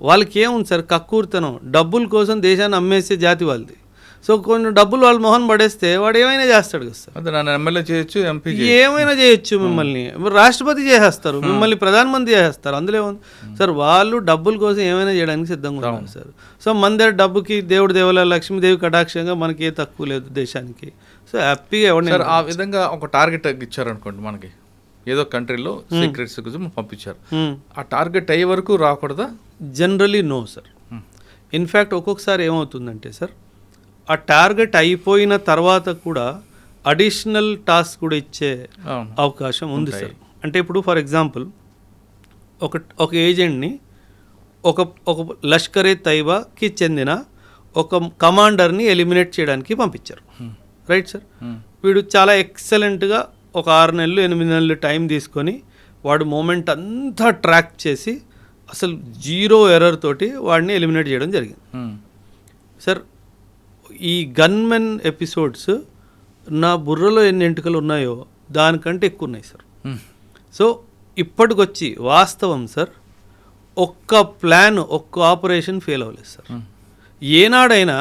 Speaker 3: వాళ్ళకి ఏముంది సార్, కక్కూర్తనం, డబ్బుల కోసం దేశాన్ని అమ్మేసే జాతి వాళ్ళది. సో కొన్ని డబ్బులు వాళ్ళ మొహన్ పడేస్తే వాడు ఏమైనా చేస్తాడు కదా సార్.
Speaker 2: అదే నన్ను ఎమ్మెల్యే చేయొచ్చు, ఎంపీ
Speaker 3: ఏమైనా చేయొచ్చు, మిమ్మల్ని రాష్ట్రపతి చేసేస్తారు, మిమ్మల్ని ప్రధానమంత్రి చేసేస్తారు. అందులో ఏముంది సార్, వాళ్ళు డబ్బుల కోసం ఏమైనా చేయడానికి సిద్ధంగా ఉన్నారు సార్. సో మన దగ్గర డబ్బుకి దేవుడి దేవాల లక్ష్మీదేవి కటాక్షంగా మనకి ఏ తక్కువ లేదు దేశానికి. సో హ్యాపీగా ఎవరిని
Speaker 2: సార్ ఆ విధంగా ఒక టార్గెట్ ఇచ్చారనుకోండి, మనకి ఏదో కంట్రీలో సీక్రెట్స్ కోసం పంపించారు, ఆ టార్గెట్ అయ్యే వరకు రాకూడదా?
Speaker 3: Generally no sir. ఇన్ఫ్యాక్ట్ ఒక్కొక్కసారి ఏమవుతుందంటే సార్, ఆ టార్గెట్ అయిపోయిన తర్వాత కూడా అడిషనల్ టాస్క్ కూడా ఇచ్చే అవకాశం ఉంది సార్. అంటే ఇప్పుడు ఫర్ ఎగ్జాంపుల్ ఒక ఏజెంట్ని ఒక లష్కరే తైబాకి చెందిన ఒక కమాండర్ని ఎలిమినేట్ చేయడానికి పంపించారు, రైట్ సార్. వీడు చాలా ఎక్సలెంట్గా ఒక 6 నెలలు 8 నెలలు టైం తీసుకొని వాడు మూమెంట్ అంతా ట్రాక్ చేసి అసలు జీరో ఎర్రర్ తోటి వాడిని ఎలిమినేట్ చేయడం జరిగింది సార్. ఈ గన్మెన్ ఎపిసోడ్స్ నా బుర్రలో ఎన్ని ఎంటుకలు ఉన్నాయో దానికంటే ఎక్కువ ఉన్నాయి సార్. సో ఇప్పటికొచ్చి వాస్తవం సార్, ఒక్క ప్లాన్ ఒక్క ఆపరేషన్ ఫెయిల్ అవ్వలేదు సార్. ఏనాడైనా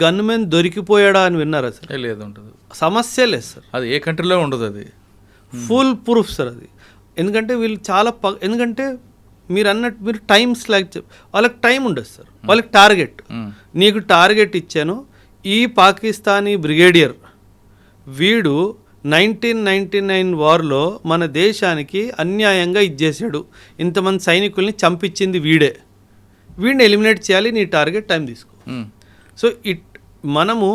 Speaker 3: గన్మెన్ దొరికిపోయాడా అని విన్నారా సార్?
Speaker 2: లేదు, ఉంటుంది.
Speaker 3: సమస్య లేదు సార్,
Speaker 2: అది ఏ కంట్రీలో ఉండదు, అది
Speaker 3: ఫుల్ ప్రూఫ్ సార్ అది. ఎందుకంటే వీళ్ళు చాలా ఎందుకంటే మీరు అన్నట్టు మీరు టైమ్స్ లైక్ వాళ్ళకి టైం ఉండదు సార్, వాళ్ళకి టార్గెట్. నీకు టార్గెట్ ఇచ్చాను, ఈ పాకిస్తానీ బ్రిగేడియర్ వీడు 1999 వార్లో మన దేశానికి అన్యాయంగా ఇచ్చేసాడు, ఇంతమంది సైనికుల్ని చంపించింది వీడిని ఎలిమినేట్ చేయాలి, నీ టార్గెట్ టైం తీసుకో. సో మనము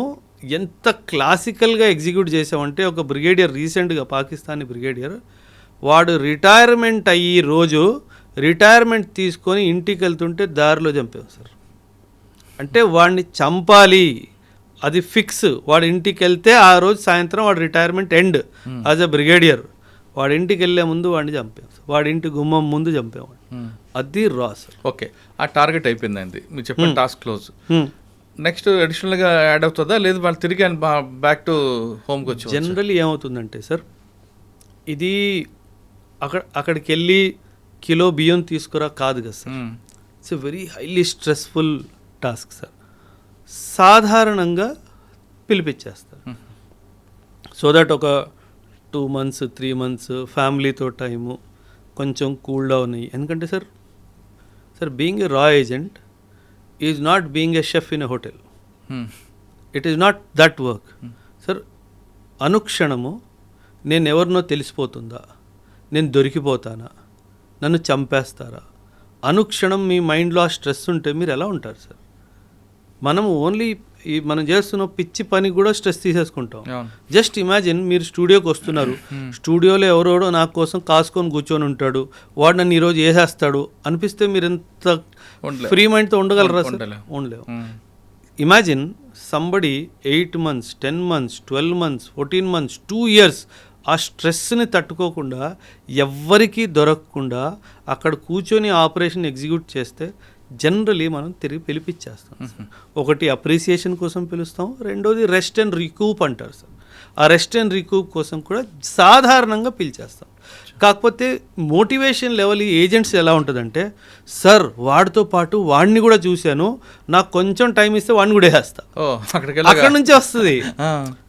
Speaker 3: ఎంత క్లాసికల్గా ఎగ్జిక్యూట్ చేసామంటే, ఒక బ్రిగేడియర్ రీసెంట్గా పాకిస్తానీ బ్రిగేడియర్ వాడు రిటైర్మెంట్ అయ్యి రోజు రిటైర్మెంట్ తీసుకొని ఇంటికి వెళ్తుంటే దారిలో చంపాం సార్. అంటే వాడిని చంపాలి, అది ఫిక్స్. వాడి ఇంటికి వెళ్తే ఆ రోజు సాయంత్రం వాడు retirement end as a brigadier. వాడి ఇంటికి వెళ్ళే ముందు వాడిని చంపాం సార్, వాడి ఇంటి గుమ్మం ముందు చంపేవాడు. అది రా సార్.
Speaker 2: ఓకే, ఆ టార్గెట్ అయిపోయిందండి, మీరు చెప్పిన టాస్క్ క్లోజ్. నెక్స్ట్ అడిషనల్గా యాడ్ అవుతుందా, లేదు వాళ్ళు తిరిగి బ్యాక్ టు హోమ్కి వచ్చి?
Speaker 3: జనరల్లీ ఏమవుతుందంటే సార్, ఇది అక్కడికి వెళ్ళి కిలో బియ్యం తీసుకురా కాదు కదా sir. It's a very highly stressful task sir. సాధారణంగా పిలిపించేస్తారు సో దట్ ఒక 2 months 3 months ఫ్యామిలీతో టైము కొంచెం కూల్ డౌన్ అయ్యి. ఎందుకంటే సార్ బీయింగ్ ఎ రా agent is not being a chef in a hotel. It is not that work sir. అనుక్షణము నేను ఎవరినో తెలిసిపోతుందా, నేను దొరికిపోతానా, నన్ను చంపేస్తారా, అనుక్షణం మీ మైండ్లో ఆ స్ట్రెస్ ఉంటే మీరు ఎలా ఉంటారు సార్? మనము ఓన్లీ మనం చేస్తున్న పిచ్చి పని కూడా స్ట్రెస్ తీసేసుకుంటాం. జస్ట్ ఇమాజిన్, మీరు స్టూడియోకి వస్తున్నారు, స్టూడియోలో ఎవరోడో నా కోసం కాసుకొని కూర్చొని ఉంటాడు, వాడు నన్ను ఈరోజు వేసేస్తాడు అనిపిస్తే మీరు ఎంత ఫ్రీ మైండ్తో ఉండగలరా సార్? ఉండలేవు. Imagine somebody 8 months 10 months 12 months 14 months 2 years ఆ స్ట్రెస్ని తట్టుకోకుండా ఎవ్వరికీ దొరకకుండా అక్కడ కూర్చొని ఆపరేషన్ ఎగ్జిక్యూట్ చేస్తే జనరలీ మనం తిరిగి పిలిపించేస్తాం. ఒకటి అప్రిసియేషన్ కోసం పిలుస్తాం, రెండోది రెస్ట్ అండ్ రికూప్ అంటారు సార్. ఆ రెస్ట్ అండ్ రికూప్ కోసం కూడా సాధారణంగా పిలిచేస్తాం. కాకపోతే మోటివేషన్ లెవెల్ ఈ ఏజెంట్స్ ఎలా ఉంటుందంటే, సార్ వాడితో పాటు వాడిని కూడా చూశాను, నాకు కొంచెం టైం ఇస్తే వాడిని కూడా వేస్తా, అక్కడ నుంచి వస్తుంది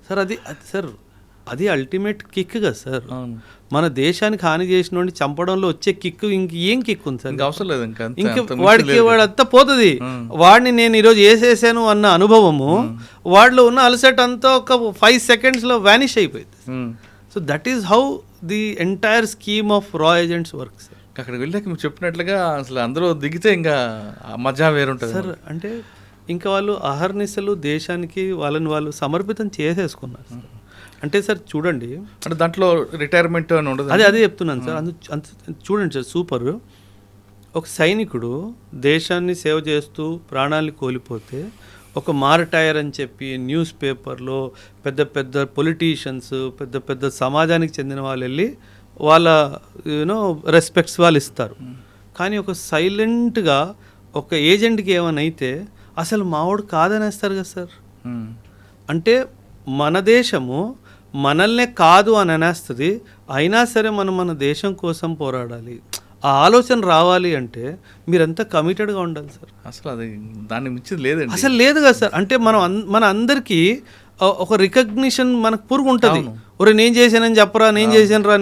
Speaker 3: సార్. సార్ అది అల్టిమేట్ కిక్ కదా సార్. మన దేశానికి హాని చేసిన వాడిని చంపడంలో వచ్చే కిక్ ఇంకేం కిక్ ఉంది సార్?
Speaker 2: అవసరం లేదు.
Speaker 3: వాడంతా పోతుంది. వాడిని నేను ఈరోజు వేసేసాను అన్న అనుభవము వాడిలో ఉన్న అలసట అంతా ఒక 5 seconds వ్యానిష్ అయిపోయింది. So that is how the entire scheme of రా ఏజెంట్స్ వర్క్ సార్.
Speaker 2: అక్కడికి వెళ్ళాక మీరు చెప్పినట్లుగా అసలు అందరూ దిగితే ఇంకా మజా వేరుంటుంది
Speaker 3: సార్. అంటే ఇంకా వాళ్ళు అహర్నిశలు దేశానికి వాళ్ళని వాళ్ళు సమర్పితం చేసేసుకున్నారు సార్. అంటే సార్ చూడండి,
Speaker 2: అంటే దాంట్లో రిటైర్మెంట్ అని ఉండదు.
Speaker 3: అదే చెప్తున్నాను సార్. అంత చూడండి సార్, సూపర్. ఒక సైనికుడు దేశాన్ని సేవ చేస్తూ ప్రాణాలు కోల్పోతే ఒక మార్టైర్ అని చెప్పి న్యూస్ పేపర్లో పెద్ద పెద్ద పొలిటీషియన్స్, పెద్ద పెద్ద సమాజానికి చెందిన వాళ్ళు వెళ్ళి వాళ్ళ రెస్పెక్ట్స్ వాళ్ళు ఇస్తారు. కానీ ఒక సైలెంట్గా ఒక ఏజెంట్కి ఏమైనా అయితే అసలు మావాడు కాదనేస్తారు కదా సార్. అంటే మన దేశము మనల్నే కాదు అని అనేస్తుంది, అయినా సరే మనం మన దేశం కోసం పోరాడాలి. ఆ ఆలోచన రావాలి అంటే మీరంతా కమిటెడ్గా ఉండాలి సార్.
Speaker 2: అసలు అది దాన్ని మించింది లేదండి,
Speaker 3: అసలు లేదు కదా సార్. అంటే మన అందరికీ ఒక రికగ్నిషన్ మనకు పురుగు ఉంటుంది. ఒరే నేను చేశానని చెప్పరా, నేను చేశాను రా,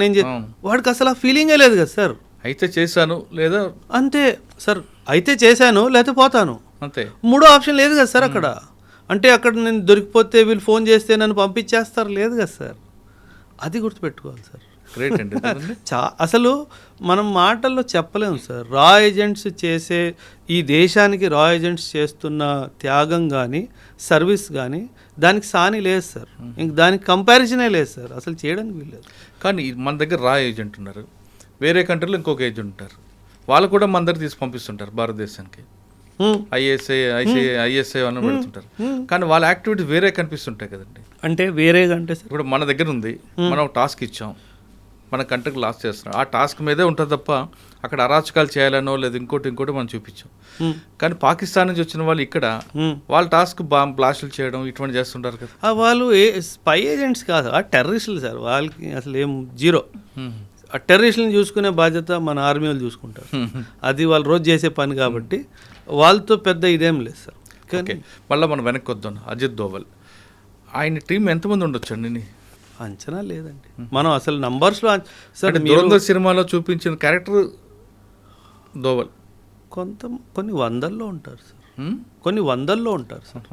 Speaker 3: వాడికి అసలు ఆ ఫీలింగే లేదు కదా సార్.
Speaker 2: అయితే చేశాను లేదా
Speaker 3: అంతే సార్, అయితే చేశాను లేకపోతే పోతాను
Speaker 2: అంతే.
Speaker 3: మూడో ఆప్షన్ లేదు కదా సార్ అక్కడ. అంటే అక్కడ నేను దొరికిపోతే వీళ్ళు ఫోన్ చేస్తే నన్ను పంపించేస్తారు, లేదు కదా సార్. అది గుర్తుపెట్టుకోవాలి సార్.
Speaker 2: గ్రేట్ అండి.
Speaker 3: అసలు మనం మాటల్లో చెప్పలేము సార్. రా ఏజెంట్స్ చేసే ఈ దేశానికి రా ఏజెంట్స్ చేస్తున్న త్యాగం కానీ సర్వీస్ కానీ దానికి సాని లేదు సార్. ఇంక దానికి కంపారిజనే లేదు సార్, అసలు చేయడానికి వీల్లేదు.
Speaker 2: కానీ మన దగ్గర రా ఏజెంట్ ఉన్నారు, వేరే కంట్రీలో ఇంకొక ఏజెంట్ ఉంటారు, వాళ్ళు కూడా మన దగ్గర తీసి పంపిస్తుంటారు భారతదేశానికి. ఐఎస్ఐ అని పెడుతుంటారు, కానీ వాళ్ళ యాక్టివిటీ వేరే కనిపిస్తుంటాయి కదండి.
Speaker 3: అంటే వేరేగా అంటే
Speaker 2: ఇప్పుడు మన దగ్గర ఉంది, మనం టాస్క్ ఇచ్చాం, మన కంట్రీకి లాస్ చేస్తున్నాం, ఆ టాస్క్ మీదే ఉంటుంది తప్ప అక్కడ అరాచకాలు చేయాలనో లేదా ఇంకోటి మనం చూపించాం. కానీ పాకిస్తాన్ నుంచి వచ్చిన వాళ్ళు ఇక్కడ వాళ్ళ టాస్క్ బ్లాస్టులు చేయడం ఇటువంటి చేస్తుంటారు కదా.
Speaker 3: వాళ్ళు స్పై ఏజెంట్స్ కాదు, ఆ టెర్రరిస్టులు సార్. వాళ్ళకి అసలు ఏం జీరో. ఆ టెర్రరిస్టులను చూసుకునే బాధ్యత మన ఆర్మీ వాళ్ళు చూసుకుంటారు. అది వాళ్ళు రోజు చేసే పని కాబట్టి వాళ్ళతో పెద్ద ఇదేం లేదు సార్.
Speaker 2: ఓకే, మళ్ళీ మనం వెనక్కి వద్దాం. అజిత్ దోవల్ ఆయన టీం ఎంతమంది ఉండొచ్చు అండి?
Speaker 3: అంచనా లేదండి మనం అసలు నంబర్స్లో.
Speaker 2: సార్ దురంధర్ సినిమాలో చూపించిన క్యారెక్టర్ దోవల్
Speaker 3: కొన్ని వందల్లో ఉంటారు సార్, కొన్ని వందల్లో ఉంటారు సార్.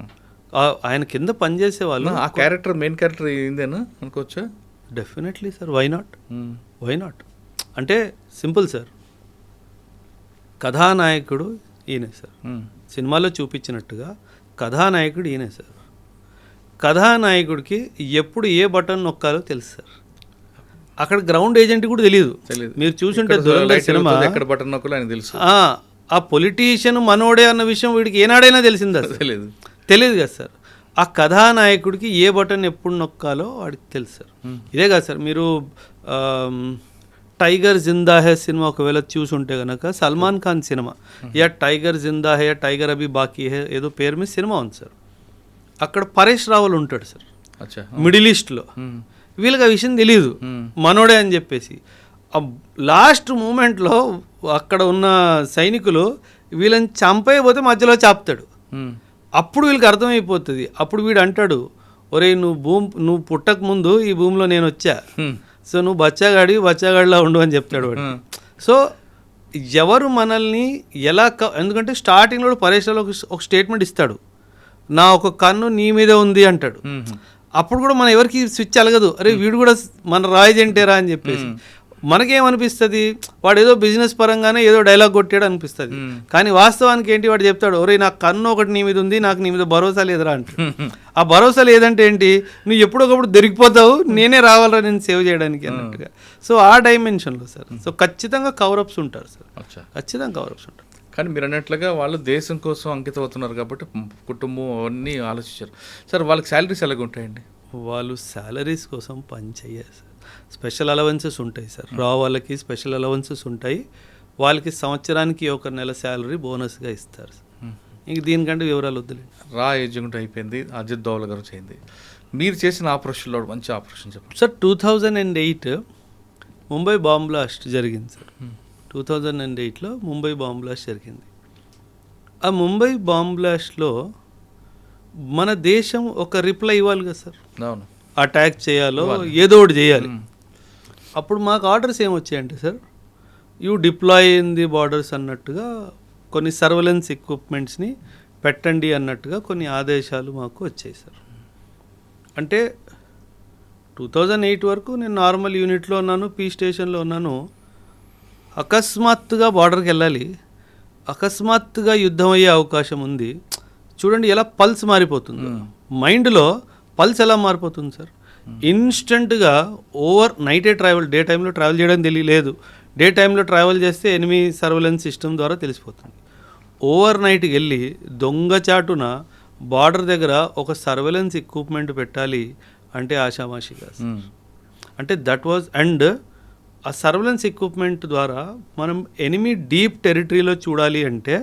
Speaker 3: ఆయన కింద పనిచేసే వాళ్ళు.
Speaker 2: ఆ క్యారెక్టర్ మెయిన్ క్యారెక్టర్ ఏందేనా అనుకోవచ్చా?
Speaker 3: Definitely sir. వై నాట్ అంటే సింపుల్ సార్. కథానాయకుడు ఈయనే సార్. సినిమాలో చూపించినట్టుగా కథానాయకుడు ఈయనే సార్. కథానాయకుడికి ఎప్పుడు ఏ బటన్ నొక్కాలో తెలుసు సార్. అక్కడ గ్రౌండ్ ఏజెంట్ కూడా తెలియదు. మీరు చూసుంటే సినిమా
Speaker 2: ఎక్కడ బటన్ నొక్కాలో ఆయన తెలుసు.
Speaker 3: ఆ పొలిటీషియన్ మనోడే అన్న విషయం వీడికి ఏనాడైనా తెలిసిందా? తెలియదు కదా సార్. ఆ కథానాయకుడికి ఏ బటన్ ఎప్పుడు నొక్కాలో వాడికి తెలుసు సార్. ఇదే కదా సార్, మీరు టైగర్ జిందా హే సినిమా ఒకవేళ చూసుంటే కనుక, సల్మాన్ ఖాన్ సినిమా, యా టైగర్ జిందా హే, టైగర్ అభి బాకీ హే, ఏదో పేరు మీద సినిమా ఉంది సార్. అక్కడ పరేష్ రావల్ ఉంటాడు సార్ మిడిల్ ఈస్ట్లో. వీళ్ళకి ఆ విషయం తెలియదు, మనోడే అని చెప్పేసి. లాస్ట్ మూమెంట్లో అక్కడ ఉన్న సైనికులు వీళ్ళని చంపైపోతే మధ్యలో చాపుతాడు. అప్పుడు వీళ్ళకి అర్థమైపోతుంది. అప్పుడు వీడు అంటాడు, ఒరే నువ్వు పుట్టక ముందు ఈ భూమిలో నేను వచ్చా, సో నువ్వు బచ్చాగాడిలా ఉండు అని చెప్తాడు వాడు. సో ఎవరు మనల్ని ఎలా ఎందుకంటే స్టార్టింగ్లో పరేషాలో ఒక స్టేట్మెంట్ ఇస్తాడు, నా ఒక కన్ను నీ మీదే ఉంది అంటాడు. అప్పుడు కూడా మనం ఎవరికి స్విచ్ అలగదు, అరే వీడు కూడా మన రాయజెంటేరా అని చెప్పేసి. మనకేమనిపిస్తుంది, వాడు ఏదో బిజినెస్ పరంగానే ఏదో డైలాగ్ కొట్టాడు అనిపిస్తుంది. కానీ వాస్తవానికి ఏంటి, వాడు చెప్తాడు, ఒరే నా కన్ను ఒకటి నీ మీద ఉంది, నాకు నీ మీద భరోసా లేదురా అంటాడు. ఆ భరోసా లేదంటే ఏంటి, నువ్వు ఎప్పుడొకప్పుడు దొరికిపోతావు, నేనే రావాలరా నేను సేవ్ చేయడానికి అన్నట్టుగా. సో ఆ డైమెన్షన్లో సార్. సో ఖచ్చితంగా కవరప్స్ ఉంటారు సార్, ఖచ్చితంగా కవరప్స్ ఉంటారు.
Speaker 2: కానీ మీరు అన్నట్లుగా వాళ్ళు దేశం కోసం అంకితం అవుతున్నారు కాబట్టి కుటుంబం అవన్నీ ఆలోచించారు సార్. వాళ్ళకి శాలరీస్ ఎలాగ ఉంటాయండి?
Speaker 3: వాళ్ళు శాలరీస్ కోసం పని చేయాలి సార్. స్పెషల్ అలవెన్సెస్ ఉంటాయి సార్. రా వాళ్ళకి స్పెషల్ అలవెన్సెస్ ఉంటాయి. వాళ్ళకి సంవత్సరానికి ఒక నెల శాలరీ బోనస్గా ఇస్తారు సార్. ఇంక దీనికంటే వివరాలు వద్దులేదు.
Speaker 2: రా ఏజెంట్ అయిపోయింది, అజిత్ దోవల్ గారు చేయింది. మీరు చేసిన ఆపరేషన్లో మంచి ఆపరేషన్ చెప్పండి
Speaker 3: సార్. 2008 ముంబై బాంబ్ బ్లాస్ట్ జరిగింది సార్. 2008లో ముంబై బాంబ్ బ్లాస్ట్ జరిగింది. ఆ ముంబై బాంబ్ బ్లాస్ట్లో మన దేశం ఒక రిప్లై ఇవ్వాలి కదా సార్.
Speaker 2: అవును,
Speaker 3: అటాక్ చేయాలో ఏదో ఒకటి చేయాలి. అప్పుడు మాకు ఆర్డర్స్ ఏమొచ్చాయంటే sir, you deploy in the borders అన్నట్టుగా కొన్ని సర్వలెన్స్ ఎక్విప్మెంట్స్ని పెట్టండి అన్నట్టుగా కొన్ని ఆదేశాలు మాకు వచ్చాయి సార్. అంటే 2008 వరకు నేను నార్మల్ యూనిట్లో ఉన్నాను, పీ స్టేషన్లో ఉన్నాను. అకస్మాత్తుగా బార్డర్కి వెళ్ళాలి, అకస్మాత్తుగా యుద్ధం అయ్యే అవకాశం ఉంది. చూడండి ఎలా పల్స్ మారిపోతుంది, మైండ్లో పల్స్ ఎలా మారిపోతుంది సార్. ఇన్స్టెంట్గా ఓవర్ నైటే ట్రావెల్, డే టైంలో ట్రావెల్ చేయడం తెలియలేదు. డే టైంలో ట్రావెల్ చేస్తే ఎనిమీ సర్వలెన్స్ సిస్టమ్ ద్వారా తెలిసిపోతుంది. ఓవర్ నైట్కి వెళ్ళి దొంగచాటున బార్డర్ దగ్గర ఒక సర్వెలెన్స్ ఎక్విప్మెంట్ పెట్టాలి అంటే ఆషామాషి కాదు. అంటే దట్ వాజ్, అండ్ ఆ సర్వెలెన్స్ ఎక్విప్మెంట్ ద్వారా మనం ఎనిమీ డీప్ టెరిటరీలో చూడాలి అంటే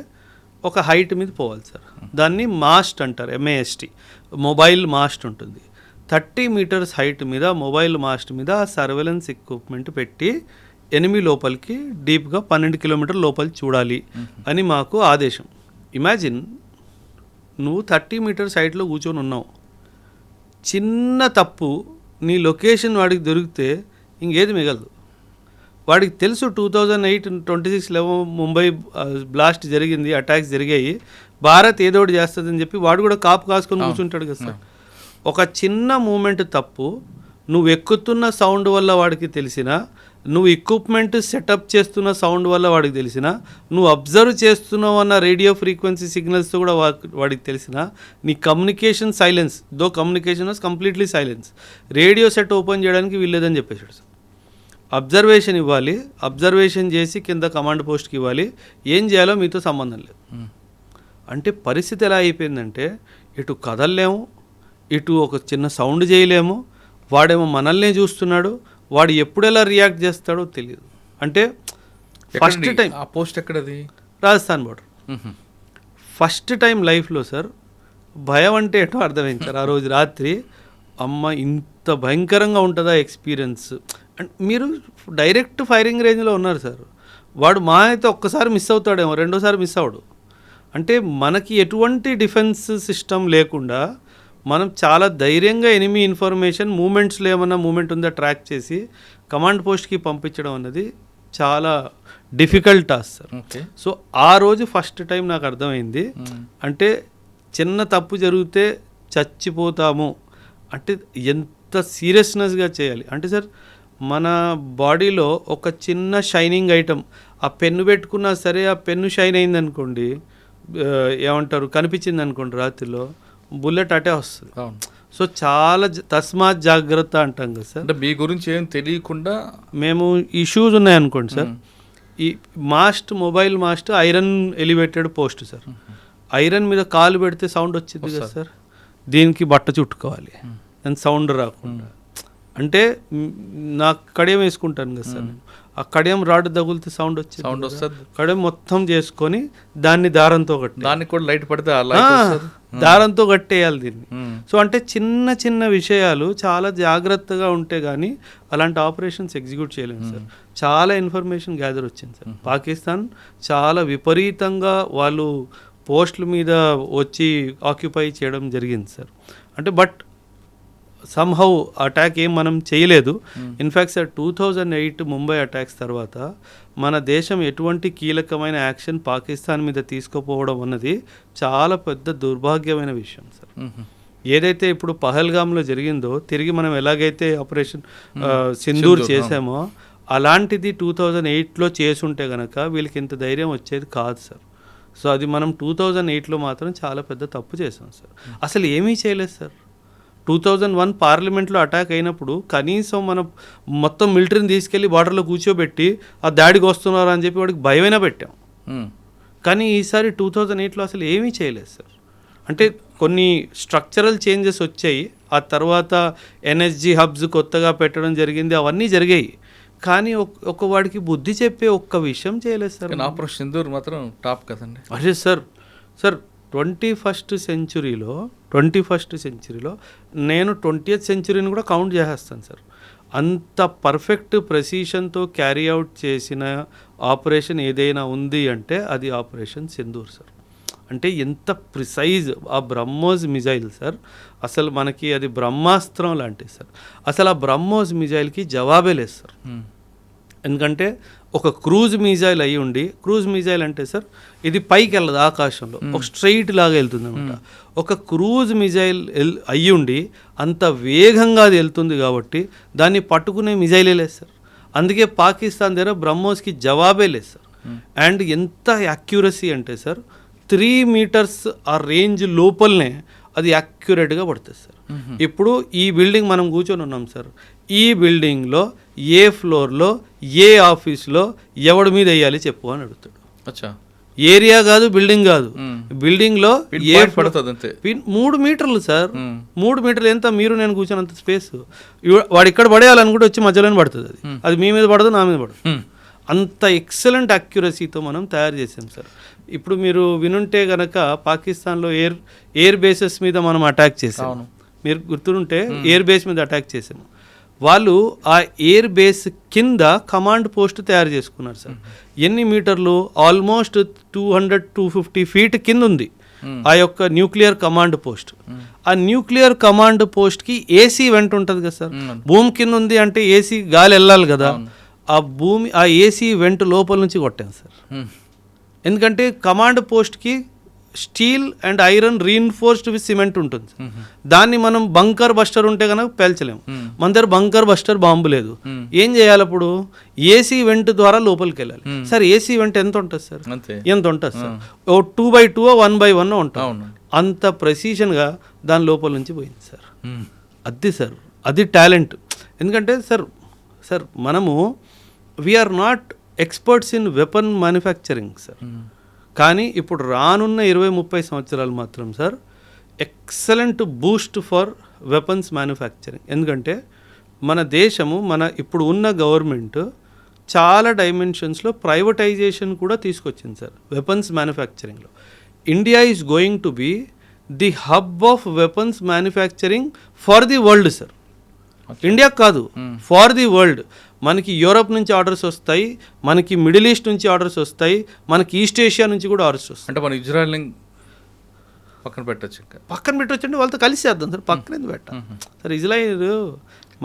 Speaker 3: ఒక హైట్ మీద పోవాలి సార్. దాన్ని మాస్ట్ అంటారు, MAST, మొబైల్ మాస్ట్ ఉంటుంది. 30 మీటర్స్ హైట్ మీద మొబైల్ మాస్ట్ మీద ఆ సర్వెలెన్స్ ఎక్విప్మెంట్ పెట్టి ఎనిమీ లోపలికి డీప్గా 12 కిలోమీటర్ల లోపలికి చూడాలి అని మాకు ఆదేశం. ఇమాజిన్, నువ్వు 30 మీటర్స్ హైట్లో కూర్చొని ఉన్నావు, చిన్న తప్పు నీ లొకేషన్ వాడికి దొరికితే ఇంకేది మిగలదు. వాడికి తెలుసు 2008 26/11 ముంబై బ్లాస్ట్ జరిగింది, అటాక్స్ జరిగాయి, భారత్ ఏదో ఒకటి చేస్తుందని చెప్పి వాడు కూడా కాపు కాసుకొని కూర్చుంటాడు కదా సార్. ఒక చిన్న మూమెంట్ తప్పు నువ్వు ఎక్కుతున్న సౌండ్ వల్ల వాడికి తెలిసినా, నువ్వు ఎక్విప్మెంట్ సెటప్ చేస్తున్న సౌండ్ వల్ల వాడికి తెలిసిన, నువ్వు అబ్జర్వ్ చేస్తున్నావు అన్న రేడియో ఫ్రీక్వెన్సీ సిగ్నల్స్తో కూడా వాడికి తెలిసిన, నీ communication silence, though communication was completely silence, radio set open చేయడానికి వీల్లేదని చెప్పేసాడు సార్. అబ్జర్వేషన్ ఇవ్వాలి, అబ్జర్వేషన్ చేసి కింద కమాండ్ పోస్ట్కి ఇవ్వాలి, ఏం చేయాలో మీతో సంబంధం లేదు. అంటే పరిస్థితి ఎలా అయిపోయిందంటే, ఇటు కదలలేము, ఇటు ఒక చిన్న సౌండ్ చేయలేము, వాడేమో మనల్నే చూస్తున్నాడు, వాడు ఎప్పుడు ఎలా రియాక్ట్ చేస్తాడో తెలియదు. అంటే ఫస్ట్ టైం
Speaker 2: ఆ పోస్ట్ ఎక్కడది?
Speaker 3: రాజస్థాన్ బోర్డర్. ఫస్ట్ టైం లైఫ్లో సార్ భయం అంటే ఏంటో అర్థమైంది సార్. ఆ రోజు రాత్రి అమ్మ ఇంత భయంకరంగా ఉంటుందా ఎక్స్పీరియన్స్. అండ్ మీరు డైరెక్ట్ ఫైరింగ్ రేంజ్లో ఉన్నారు సార్. వాడు మా అయితే ఒక్కసారి మిస్ అవుతాడేమో, రెండోసారి మిస్ అవడు. అంటే మనకి ఎటువంటి డిఫెన్స్ సిస్టమ్ లేకుండా మనం చాలా ధైర్యంగా ఎనిమీ ఇన్ఫర్మేషన్ మూమెంట్స్లో ఏమన్నా మూమెంట్ ఉందా ట్రాక్ చేసి కమాండ్ పోస్ట్కి పంపించడం అన్నది చాలా డిఫికల్ట్ టాస్క్ సార్. సో ఆ రోజు ఫస్ట్ టైం నాకు అర్థమైంది, అంటే చిన్న తప్పు జరిగితే చచ్చిపోతాము అంటే ఎంత సీరియస్నెస్గా చేయాలి. అంటే సార్ మన బాడీలో ఒక చిన్న షైనింగ్ ఐటమ్, ఆ పెన్ను పెట్టుకున్నా సరే ఆ పెన్ను షైన్ అయింది అనుకోండి, ఏమంటారు కనిపించింది అనుకోండి రాత్రిలో, బుల్లెట్ అటే వస్తుంది. సో చాలా తస్మాత్ జాగ్రత్త అంటాం కదా సార్.
Speaker 2: అంటే మీ గురించి ఏం తెలియకుండా
Speaker 3: మేము ఈ షూస్ ఉన్నాయనుకోండి సార్, ఈ mast, mobile mast iron elevated post sir. Iron మీద కాలు పెడితే సౌండ్ వచ్చింది కదా సార్, దీనికి బట్ట చుట్టుకోవాలి దాని సౌండ్ రాకుండా. అంటే నాకు కడియం వేసుకుంటాను కదా సార్, ఆ కడియం రాడ్ తగులితే సౌండ్ వస్తుంది, కడియం మొత్తం చేసుకొని దాన్ని దారంతో కట్టి,
Speaker 2: దానికి కూడా లైట్ పడితే
Speaker 3: దారంతో కట్టేయాలి దీన్ని. సో అంటే చిన్న చిన్న విషయాలు చాలా జాగ్రత్తగా ఉంటే కానీ అలాంటి ఆపరేషన్స్ ఎగ్జిక్యూట్ చేయలేము సార్. చాలా ఇన్ఫర్మేషన్ గ్యాదర్ వచ్చింది సార్. పాకిస్తాన్ చాలా విపరీతంగా వాళ్ళు పోస్టుల మీద వచ్చి ఆక్యుపై చేయడం జరిగింది సార్. అంటే బట్ సమ్హౌ అటాక్ ఏం మనం చేయలేదు. ఇన్ఫ్యాక్ట్ సార్ 2008 ముంబై అటాక్స్ తర్వాత మన దేశం ఎటువంటి కీలకమైన యాక్షన్ పాకిస్తాన్ మీద తీసుకోపోవడం అన్నది చాలా పెద్ద దుర్భాగ్యమైన విషయం సార్. ఏదైతే ఇప్పుడు పహల్గామ్లో జరిగిందో, తిరిగి మనం ఎలాగైతే ఆపరేషన్ సింధూర్ చేసామో అలాంటిది 2008లో చేసుంటే కనుక వీళ్ళకి ఇంత ధైర్యం వచ్చేది కాదు సార్. సో అది మనం 2008లో మాత్రం చాలా పెద్ద తప్పు చేసాం సార్. అసలు ఏమీ చేయలేదు సార్. 2001 పార్లమెంట్లో అటాక్ అయినప్పుడు కనీసం మనం మొత్తం మిలిటరీని తీసుకెళ్ళి బార్డర్లో కూర్చోబెట్టి ఆ దాడికి వస్తున్నారు అని చెప్పి వాడికి భయమైనా పెట్టాం. కానీ ఈసారి 2008లో అసలు ఏమీ చేయలేదు సార్. అంటే కొన్ని స్ట్రక్చరల్ చేంజెస్ వచ్చాయి, ఆ తర్వాత ఎన్ఎస్జీ హబ్స్ కొత్తగా పెట్టడం జరిగింది, అవన్నీ జరిగాయి. కానీ ఒక వాడికి బుద్ధి చెప్పే ఒక్క విషయం చేయలేదు సార్.
Speaker 2: ఆపరేషన్ సింధూర్ మాత్రం టాప్ కదండి.
Speaker 3: అదే సార్. 21st సెంచురీలో నేను 20th సెంచురీని కూడా కౌంట్ చేసేస్తాను సార్. అంత పర్ఫెక్ట్ ప్రెసిషన్తో క్యారీ అవుట్ చేసిన ఆపరేషన్ ఏదైనా ఉంది అంటే అది ఆపరేషన్ సింధూర్ సార్. అంటే ఎంత ప్రిసైజ్ ఆ బ్రహ్మోస్ మిజైల్ సార్, అసలు మనకి అది బ్రహ్మాస్త్రం లాంటిది సార్. అసలు ఆ బ్రహ్మోస్ మిజైల్కి జవాబే లేదు సార్. ఎందుకంటే ఒక క్రూజ్ మిజైల్ అయ్యి ఉండి, క్రూజ్ మిజైల్ అంటే సార్ ఇది పైకి వెళ్ళదు ఆకాశంలో, ఒక స్ట్రైట్ లాగా వెళ్తుంది అనమాట. ఒక క్రూజ్ మిజైల్ అయ్యి ఉండి అంత వేగంగా అది వెళ్తుంది కాబట్టి దాన్ని పట్టుకునే మిజైలే లేదు సార్. అందుకే పాకిస్తాన్ దగ్గర బ్రహ్మోస్కి జవాబే లేదు సార్. అండ్ ఎంత యాక్యురసీ అంటే సార్ 3 మీటర్స్ ఆ రేంజ్ లోపలనే అది యాక్యురేట్గా పడుతుంది సార్. ఇప్పుడు ఈ బిల్డింగ్ మనం కూర్చొని ఉన్నాం సార్, ఈ బిల్డింగ్లో ఏ ఫ్లోర్లో ఏ ఆఫీస్లో ఎవడి మీద వేయాలి చెప్పు అని అడుగుతాడు.
Speaker 2: అచ్చా,
Speaker 3: ఏరియా కాదు, బిల్డింగ్ కాదు, బిల్డింగ్లో ఏ
Speaker 2: పడుతుంది అంతే.
Speaker 3: 3 మీటర్లు సార్, 3 మీటర్లు ఎంత మీరు నేను కూర్చొని స్పేస్. వాడు ఇక్కడ పడేయాలనుకుంటే వచ్చి మధ్యలోనే పడుతుంది. అది మీ మీద పడదు, నా మీద పడదు. అంత ఎక్సలెంట్ అక్యురసీతో మనం తయారు చేసాం సార్. ఇప్పుడు మీరు వినుంటే గనక పాకిస్తాన్లో ఎయిర్ బేసెస్ మీద మనం అటాక్ చేసాము. మీరు గుర్తుంటే ఎయిర్ బేస్ మీద అటాక్ చేసాము. వాళ్ళు ఆ ఎయిర్ బేస్ కింద కమాండ్ పోస్ట్ తయారు చేసుకున్నారు సార్. ఎన్ని మీటర్లు? ఆల్మోస్ట్ 200-250 ఫీట్ కింద ఉంది ఆ యొక్క న్యూక్లియర్ కమాండ్ పోస్ట్. ఆ న్యూక్లియర్ కమాండ్ పోస్ట్కి ఏసీ వెంట ఉంటుంది కదా సార్. భూమి కింద ఉంది అంటే ఏసీ గాలి వెళ్ళాలి కదా. ఆ ఏసీ వెంట లోపల నుంచి కొట్టాను సార్. ఎందుకంటే కమాండ్ పోస్ట్కి steel and iron reinforced with cement ఉంటుంది. దాన్ని మనం బంకర్ బస్టర్ ఉంటే కనుక పేల్చలేము. మన దగ్గర బంకర్ బస్టర్ బాంబు లేదు. ఏం చేయాలి అప్పుడు? ఏసీ వెంట్ ద్వారా లోపలికి వెళ్ళాలి సార్. ఏసీ వెంట్ ఎంత ఉంటుంది సార్? ఎంత ఉంటుంది సార్? ఓ 2x2 1x1 ఉంటుంది. అంత ప్రెసిషన్గా దాని లోపల నుంచి పోయింది సార్. అది సార్, అది టాలెంట్. ఎందుకంటే సార్ మనము we are not experts in weapon manufacturing sir. కానీ ఇప్పుడు రానున్న 20-30 సంవత్సరాలు మాత్రం sir excellent boost for weapons manufacturing. ఎందుకంటే మన దేశము, మన ఇప్పుడు ఉన్న గవర్నమెంట్ చాలా డైమెన్షన్స్లో ప్రైవేటైజేషన్ కూడా తీసుకొచ్చింది సార్ వెపన్స్ మ్యానుఫ్యాక్చరింగ్లో. India is going to be the hub of weapons manufacturing for the world sir. India కాదు, ఫార్ ది వరల్డ్. మనకి యూరోప్ నుంచి ఆర్డర్స్ వస్తాయి, మనకి మిడిల్ ఈస్ట్ నుంచి ఆర్డర్స్ వస్తాయి, మనకి ఈస్ట్ ఏషియా నుంచి కూడా ఆర్డర్స్ వస్తాయి.
Speaker 2: అంటే మన ఇజ్రాయెల్ని పక్కన పెట్టచ్చు
Speaker 3: అంటే వాళ్ళతో కలిసి చేద్దాం సార్. పక్కన ఎందుకు పెట్టాం సార్? ఇజ్రాయిల్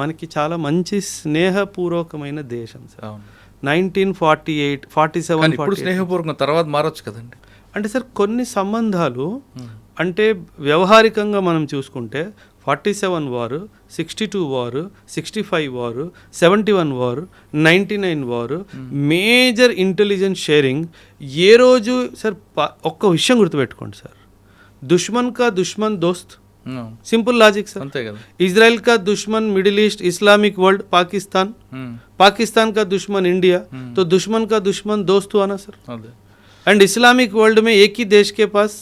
Speaker 3: మనకి చాలా మంచి స్నేహపూర్వకమైన దేశం సార్. 1948, 47
Speaker 2: ఇప్పుడు స్నేహపూర్వకం తర్వాత మారచ్చు కదండి.
Speaker 3: అంటే సార్ కొన్ని సంబంధాలు అంటే వ్యవహారికంగా మనం చూసుకుంటే 47 వారు, 62 వారు, 65 వారు, 71 వారు, 99 వారు, మేజర్ ఇంటెలిజెన్స్ షేరింగ్. ఏ రోజు సార్ ఒక్క విషయం గుర్తుపెట్టుకోండి సార్, దుష్మన్ కా దుష్మన్ దోస్త్. Simple logic sir.
Speaker 2: అంతే కదా.
Speaker 3: ఇజ్రాయెల్ కా దుష్మన్ middle east, Islamic world Pakistan, Pakistan का दुश्मन इंडिया, तो दुश्मन का दुश्मन दोस्त हुआ ना सर. एंड इस्लामिक वर्ल्ड में एक ही देश के पास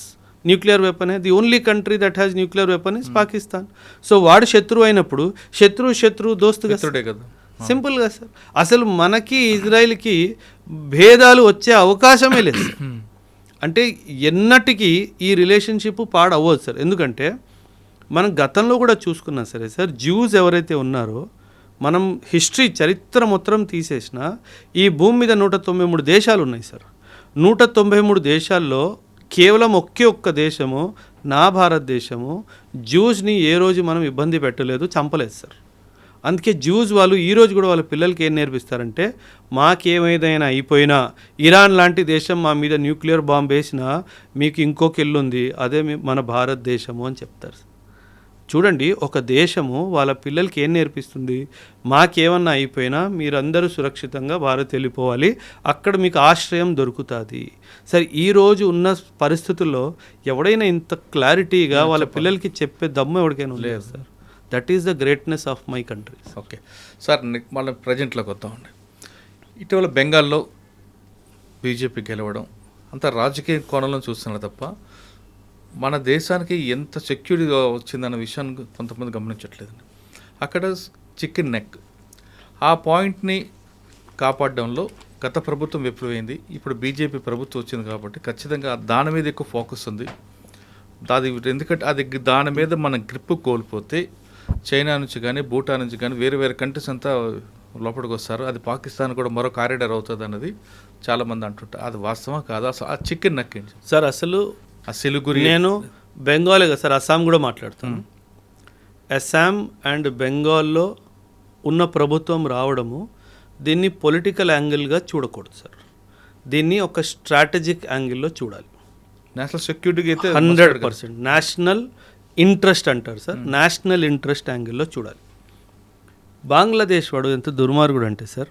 Speaker 3: nuclear weapon the only country that has nuclear weapon is Pakistan. So వాడు శత్రువు అయినప్పుడు శత్రువు దోస్తుగా కదా. సింపుల్గా సార్. అసలు మనకి ఇజ్రాయిల్కి భేదాలు వచ్చే అవకాశమే లేదు సార్. అంటే ఎన్నటికీ ఈ రిలేషన్షిప్ పాడవ్వదు సార్. ఎందుకంటే మనం గతంలో కూడా చూసుకున్నా సరే సార్, జ్యూస్ ఎవరైతే ఉన్నారో మనం హిస్టరీ చరిత్ర మొత్తం తీసేసినా ఈ భూమి మీద 193 దేశాలు ఉన్నాయి సార్. 193 దేశాల్లో కేవలం ఒక్క దేశము, నా భారతదేశము, జ్యూస్ని ఏ రోజు మనం ఇబ్బంది పెట్టలేదు, చంపలేదు సార్. అందుకే జ్యూస్ వాళ్ళు ఈరోజు కూడా వాళ్ళ పిల్లలకి ఏం నేర్పిస్తారంటే, మాకేమైనా అయిపోయినా ఇరాన్ లాంటి దేశం మా మీద న్యూక్లియర్ బాంబు వేసినా మీకు ఇంకొక ఇల్లు ఉంది, అదే మన భారతదేశము అని చెప్తారు. చూడండి, ఒక దేశము వాళ్ళ పిల్లలకి ఏం నేర్పిస్తుంది? మాకేమన్నా అయిపోయినా మీరందరూ సురక్షితంగా భారత్ వెళ్ళిపోవాలి, అక్కడ మీకు ఆశ్రయం దొరుకుతుంది. సరే, ఈరోజు ఉన్న పరిస్థితుల్లో ఎవడైనా ఇంత క్లారిటీగా వాళ్ళ పిల్లలకి చెప్పే దమ్ము ఎవరికైనా లేదు sir. That is the greatness of my country.
Speaker 2: Okay sir, మళ్ళీ ప్రజెంట్లోకి వద్దామండి. ఇటీవల బెంగాల్లో బీజేపీ గెలవడం అంత రాజకీయ కోణంలో చూస్తున్నారు తప్ప మన దేశానికి ఎంత సెక్యూరిటీగా వచ్చిందన్న విషయాన్ని కొంతమంది గమనించట్లేదండి. అక్కడ చికెన్ నెక్ ఆ పాయింట్ని కాపాడడంలో గత ప్రభుత్వం విఫలమైంది. ఇప్పుడు బీజేపీ ప్రభుత్వం వచ్చింది కాబట్టి ఖచ్చితంగా దాని మీద ఎక్కువ ఫోకస్ ఉంది. ఎందుకంటే దాని మీద మన గ్రిప్ కోల్పోతే చైనా నుంచి కానీ భూటాన్ నుంచి కానీ వేరే వేరే కంట్రీస్ అంతా లోపలికి వస్తారు. అది పాకిస్తాన్ కూడా మరో కారిడార్ అవుతుంది అన్నది చాలామంది అంటుంటారు. అది వాస్తవం కాదు. అసలు ఆ చికెన్ నక్కింది
Speaker 3: సార్. అసలు
Speaker 2: ఆ సిలిగురి
Speaker 3: నేను బెంగాలే కదా సార్, అస్సాం కూడా మాట్లాడుతాను. అస్సాం అండ్ బెంగాల్లో ఉన్న ప్రభుత్వం రావడము దీన్ని పొలిటికల్ యాంగిల్గా చూడకూడదు సార్. దీన్ని ఒక స్ట్రాటజిక్ యాంగిల్లో చూడాలి.
Speaker 2: నేషనల్ సెక్యూరిటీకి అయితే
Speaker 3: 100% నేషనల్ ఇంట్రెస్ట్ అంటారు సార్. నేషనల్ ఇంట్రెస్ట్ యాంగిల్లో చూడాలి. బంగ్లాదేశ్ వాడు ఎంత దుర్మార్గుడు అంటే సార్,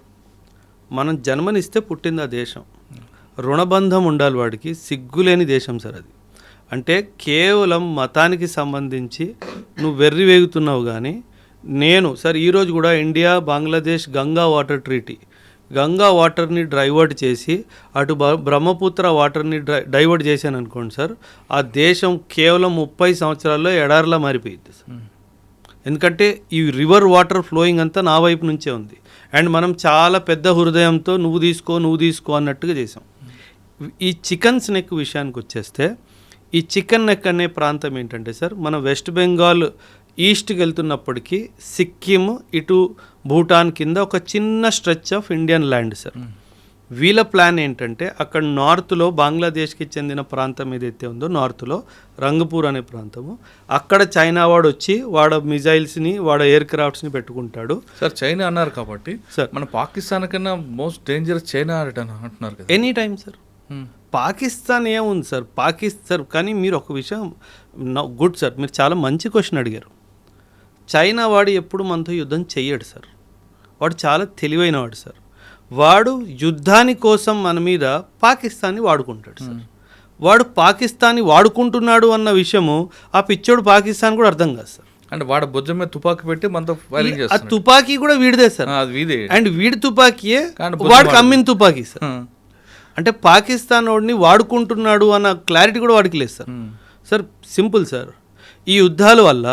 Speaker 3: మనం జన్మనిస్తే పుట్టింది ఆ దేశం, రుణబంధం ఉండాలి వాడికి, సిగ్గులేని దేశం సార్ అది. అంటే కేవలం మతానికి సంబంధించి నువ్వు వెర్రి వేగుతున్నావు. కానీ నేను సార్ ఈరోజు కూడా India Bangladesh Ganga water treaty, Ganga వాటర్ని డైవర్ట్ చేసి అటు బ్రహ్మపుత్ర వాటర్ని డైవర్ట్ చేశాను అనుకోండి సార్, ఆ దేశం కేవలం 30 సంవత్సరాల్లో ఎడారిలా మారిపోయింది సార్. ఎందుకంటే ఈ రివర్ వాటర్ ఫ్లోయింగ్ అంతా నా వైపు నుంచే ఉంది. అండ్ మనం చాలా పెద్ద హృదయంతో నువ్వు తీసుకో అన్నట్టుగా చేసాం. ఈ చికెన్ నెక్ విషయానికి వచ్చేస్తే, ఈ చికెన్ నెక్ అనే ప్రాంతం ఏంటంటే సార్, మన వెస్ట్ బెంగాల్ ఈస్ట్కి వెళ్తున్నప్పటికీ సిక్కిం ఇటు భూటాన్ కింద ఒక చిన్న stretch of Indian land sir. వీళ్ళ ప్లాన్ ఏంటంటే అక్కడ నార్త్లో బంగ్లాదేశ్కి చెందిన ప్రాంతం ఏదైతే ఉందో నార్త్లో రంగపూర్ అనే ప్రాంతము, అక్కడ చైనా వాడు వచ్చి వాడు మిజైల్స్ని వాడు ఎయిర్ క్రాఫ్ట్స్ని పెట్టుకుంటాడు
Speaker 2: సార్. చైనా అన్నారు కాబట్టి
Speaker 3: సార్,
Speaker 2: మన పాకిస్తాన్ కన్నా మోస్ట్ డేంజరస్ చైనా అంటున్నారు కదా.
Speaker 3: Any time sir. పాకిస్తాన్ ఏముంది సార్, పాకిస్తాన్. కానీ మీరు ఒక విషయం గుడ్ సార్, మీరు చాలా మంచి క్వశ్చన్ అడిగారు. చైనా వాడు ఎప్పుడు మనతో యుద్ధం చెయ్యడు సార్. వాడు చాలా తెలివైన వాడు సార్. వాడు యుద్ధాని కోసం మన మీద పాకిస్తాన్ని వాడుకుంటాడు సార్. వాడు పాకిస్తాన్ని వాడుకుంటున్నాడు అన్న విషయము ఆ పిచ్చోడు పాకిస్తాన్ కూడా అర్థం కాదు సార్.
Speaker 2: అంటే వాడు భుజం మీద తుపాకీ పెట్టి మనతో ఫైరింగ్
Speaker 3: ఆ
Speaker 2: చేస్తాడు.
Speaker 3: తుపాకీ కూడా వీడిదే సార్.
Speaker 2: వీడే
Speaker 3: అండ్ వీడి తుపాకీయే
Speaker 2: కానీ
Speaker 3: వాడికి అమ్మిన తుపాకీ సార్. అంటే పాకిస్తాన్ వాడిని వాడుకుంటున్నాడు అన్న క్లారిటీ కూడా వాడికి లేదు సార్. సార్ సింపుల్ సార్, ఈ యుద్ధాల వల్ల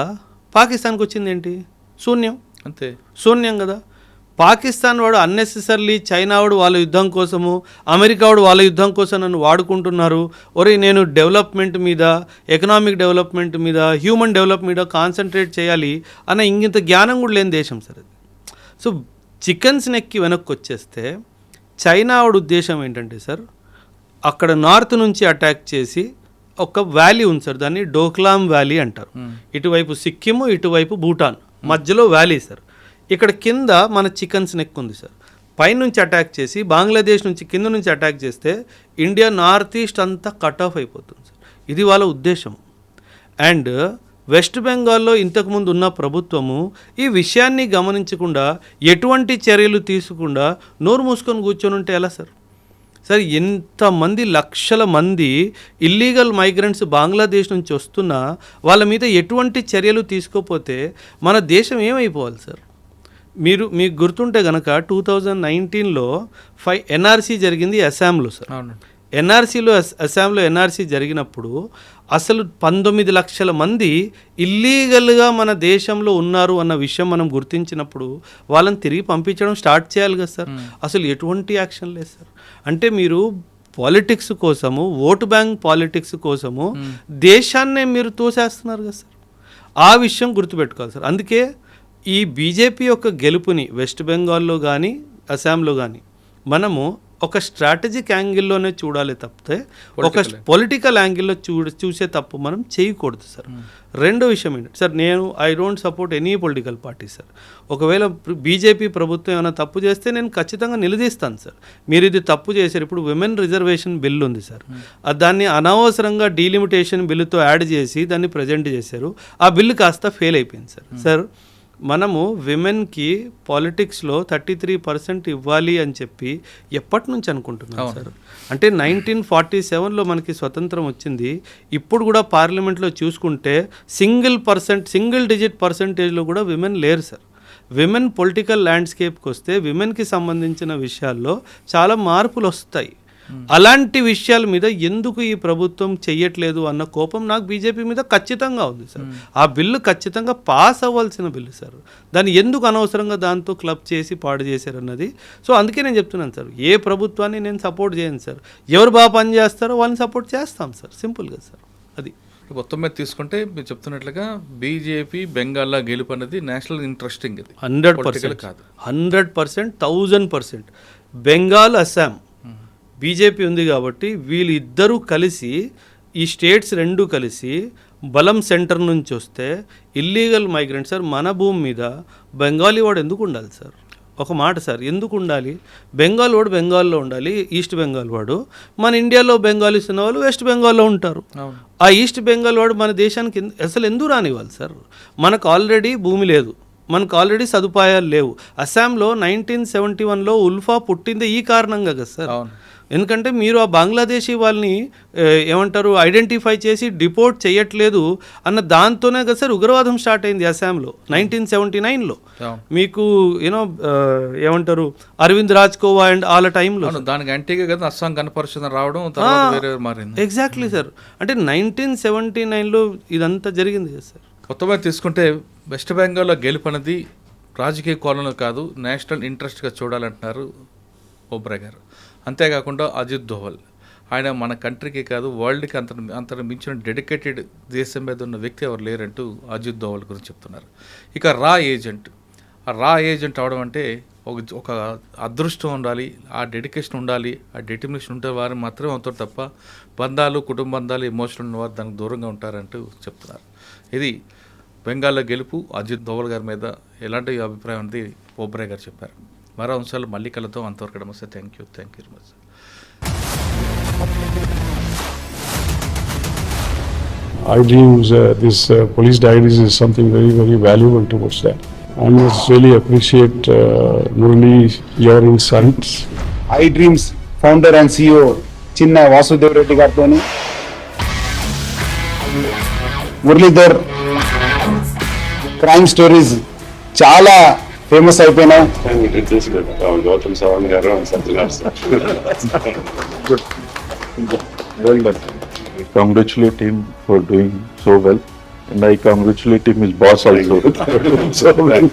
Speaker 3: పాకిస్తాన్కి వచ్చింది ఏంటి? శూన్యం.
Speaker 2: అంతే,
Speaker 3: శూన్యం కదా. పాకిస్తాన్ వాడు అన్నెసెసర్లీ చైనా వాడు వాళ్ళ యుద్ధం కోసము, అమెరికా వాడు వాళ్ళ యుద్ధం కోసం నన్ను వాడుకుంటున్నారు. ఒరే నేను డెవలప్మెంట్ మీద, ఎకనామిక్ డెవలప్మెంట్ మీద, హ్యూమన్ డెవలప్ మీద కాన్సన్ట్రేట్ చేయాలి అన్న ఇంత జ్ఞానం కూడా లేని దేశం సార్ అది. సో చికెన్స్ నెక్కి వెనక్కి వచ్చేస్తే చైనా వాడు ఉద్దేశం ఏంటంటే సార్, అక్కడ నార్త్ నుంచి అటాక్ చేసి ఒక వ్యాలీ ఉంది సార్, దాన్ని డోక్లాం వ్యాలీ అంటారు. ఇటువైపు సిక్కిము, ఇటువైపు భూటాన్, మధ్యలో వ్యాలీ సార్. ఇక్కడ కింద మన చికెన్స్ నెక్ ఉంది సార్. పైనుంచి అటాక్ చేసి బంగ్లాదేశ్ నుంచి కింద నుంచి అటాక్ చేస్తే ఇండియా నార్త్ ఈస్ట్ అంతా కట్ ఆఫ్ అయిపోతుంది సార్. ఇది వాళ్ళ ఉద్దేశం. అండ్ వెస్ట్ బెంగాల్లో ఇంతకుముందు ఉన్న ప్రభుత్వము ఈ విషయాన్ని గమనించకుండా, ఎటువంటి చర్యలు తీసుకుండా నోరు మూసుకొని కూర్చొని ఉంటే ఎలా సార్? సార్ ఎంతమంది లక్షల మంది ఇల్లీగల్ మైగ్రెంట్స్ బంగ్లాదేశ్ నుంచి వస్తున్నా వాళ్ళ మీద ఎటువంటి చర్యలు తీసుకోకపోతే మన దేశం ఏమైపోవాలి సార్? మీకు గుర్తుంటే కనుక 2019లో 5 ఎన్ఆర్సీ జరిగింది అస్సాంలో సార్. అస్సాంలో ఎన్ఆర్సీ జరిగినప్పుడు అసలు 19 లక్షల మంది ఇల్లీగల్గా మన దేశంలో ఉన్నారు అన్న విషయం మనం గుర్తించినప్పుడు వాళ్ళని తిరిగి పంపించడం స్టార్ట్ చేయాలి కదా సార్. అసలు ఎటువంటి యాక్షన్ లేదు సార్. అంటే మీరు పాలిటిక్స్ కోసము, ఓటు బ్యాంక్ పాలిటిక్స్ కోసము దేశాన్నే మీరు తోసేస్తున్నారు కదా సార్. ఆ విషయం గుర్తుపెట్టుకోవాలి సార్. అందుకే ఈ బీజేపీ యొక్క గెలుపుని వెస్ట్ బెంగాల్లో కానీ అస్సాంలో కానీ మనము ఒక స్ట్రాటజిక్ యాంగిల్లోనే చూడాలి తప్పితే ఒక పొలిటికల్ యాంగిల్లో చూసే తప్పు మనం చేయకూడదు సార్. రెండో విషయం ఏంటంటే sir, I don't support any political party sir. ఒకవేళ బీజేపీ ప్రభుత్వం ఏమైనా తప్పు చేస్తే నేను ఖచ్చితంగా నిలదీస్తాను సార్. మీరు ఇది తప్పు చేశారు. ఇప్పుడు విమెన్ రిజర్వేషన్ బిల్ ఉంది సార్, దాన్ని అనవసరంగా డీలిమిటేషన్ బిల్లుతో యాడ్ చేసి దాన్ని ప్రజెంట్ చేశారు. ఆ బిల్లు కాస్త ఫెయిల్ అయిపోయింది సార్. సార్ మనము విమెన్కి పాలిటిక్స్లో 33% ఇవ్వాలి అని చెప్పి ఎప్పటి నుంచి అనుకుంటున్నాం సార్? అంటే 1947లో మనకి స్వతంత్రం వచ్చింది. ఇప్పుడు కూడా పార్లమెంట్లో చూసుకుంటే సింగిల్ డిజిట్ పర్సంటేజ్లో కూడా విమెన్ లేరు సార్. విమెన్ పొలిటికల్ ల్యాండ్స్కేప్కి వస్తే విమెన్కి సంబంధించిన విషయాల్లో చాలా మార్పులు వస్తాయి. అలాంటి విషయాల మీద ఎందుకు ఈ ప్రభుత్వం చెయ్యట్లేదు అన్న కోపం నాకు బీజేపీ మీద ఖచ్చితంగా ఉంది సార్. ఆ బిల్లు ఖచ్చితంగా పాస్ అవ్వాల్సిన బిల్లు సార్. దాన్ని ఎందుకు అనవసరంగా దాంతో క్లబ్ చేసి పాడు చేశారన్నది. సో అందుకే నేను చెప్తున్నాను సార్, ఏ ప్రభుత్వాన్ని నేను సపోర్ట్ చేయను సార్. ఎవరు బాగా పని చేస్తారో వాళ్ళని సపోర్ట్ చేస్తాం సార్. సింపుల్గా సార్ అది.
Speaker 2: మొత్తం మీద తీసుకుంటే మీరు చెప్తున్నట్లుగా బీజేపీ బెంగాల్లో గెలుపు అనేది నేషనల్ ఇంట్రెస్టింగ్ ఇది
Speaker 3: 100%
Speaker 2: కాదు.
Speaker 3: 100%, 1000%. బెంగాల్, అస్సాం బీజేపీ ఉంది కాబట్టి వీళ్ళిద్దరూ కలిసి, ఈ స్టేట్స్ రెండు కలిసి బలం సెంటర్ నుంచి వస్తే ఇల్లీగల్ మైగ్రెంట్ సార్ మన భూమి మీద బెంగాలీ వాడు ఎందుకు ఉండాలి సార్? ఒక మాట సార్, ఎందుకు ఉండాలి? బెంగాల్ వాడు బెంగాల్లో ఉండాలి, ఈస్ట్ బెంగాల్ వాడు. మన ఇండియాలో బెంగాలీస్ ఉన్న వాళ్ళు వెస్ట్ బెంగాల్లో ఉంటారు. ఆ ఈస్ట్ బెంగాల్ వాడు మన దేశానికి అసలు ఎందుకు రానివ్వాలి సార్? మనకు ఆల్రెడీ భూమి లేదు, మనకు ఆల్రెడీ సదుపాయాలు లేవు. అస్సాంలో 1971లో ఉల్ఫా పుట్టిందే ఈ కారణంగా కదా సార్. ఎందుకంటే మీరు ఆ బంగ్లాదేశీ వాళ్ళని ఏమంటారు ఐడెంటిఫై చేసి డిపోర్ట్ చేయట్లేదు అన్న దాంతోనే కదా సార్ ఉగ్రవాదం స్టార్ట్ అయింది అస్సాంలో 1979లో. మీకు యూనో ఏమంటారు అరవింద్ రాజ్కోవా అండ్ వాళ్ళ టైంలో
Speaker 2: దానికి యాంటీగా కదా అస్సాం కనపరుచుని రావడం మారింది.
Speaker 3: Exactly sir. అంటే 1979లో ఇదంతా జరిగింది కదా సార్.
Speaker 2: కొత్తగా తీసుకుంటే వెస్ట్ బెంగాల్లో గెలుపు అనేది రాజకీయ కోణంలో కాదు, నేషనల్ ఇంట్రెస్ట్గా చూడాలంటున్నారు ఓబ్రాయ్ గారు. అంతేకాకుండా అజిత్ దోవల్, ఆయన మన కంట్రీకి కాదు వరల్డ్కి అంతకు మించిన డెడికేటెడ్ దేశం మీద ఉన్న వ్యక్తి ఎవరు లేరంటూ అజిత్ దోవల్ గురించి చెప్తున్నారు. ఇక రా ఏజెంట్ అవడం అంటే ఒక అదృష్టం ఉండాలి, ఆ డెడికేషన్ ఉండాలి, ఆ డెటర్మినేషన్ ఉంటే వారు మాత్రమే అవుతారు తప్ప బంధాలు, కుటుంబ బంధాలు, ఎమోషనల్ ఉన్నవారు దానికి దూరంగా ఉంటారంటూ చెప్తున్నారు. ఇది బెంగాల్లో గెలుపు అజిత్ దోవల్ గారి మీద ఎలాంటి అభిప్రాయం అనేది ఓబ్రాయ్ గారు చెప్పారు. మరో అంశాలు మళ్ళీ కలుద్దాం. అంతవరకు నమస్తే. Thank you very much.
Speaker 4: I dreams, this police diaries is something very, very valuable towards that. I must really appreciate Murali, your insights.
Speaker 5: I Dreams founder and CEO Chinna Vasudev Reddy గారితోని మురళీధర్ క్రైమ్ స్టోరీస్ చాలా ఫేమస్ అయిపోయినాయి.
Speaker 4: Gautam Savan garu and Satyanar sir. Good. Well done. I congratulate him for doing so well, and I congratulate him his boss also. So well.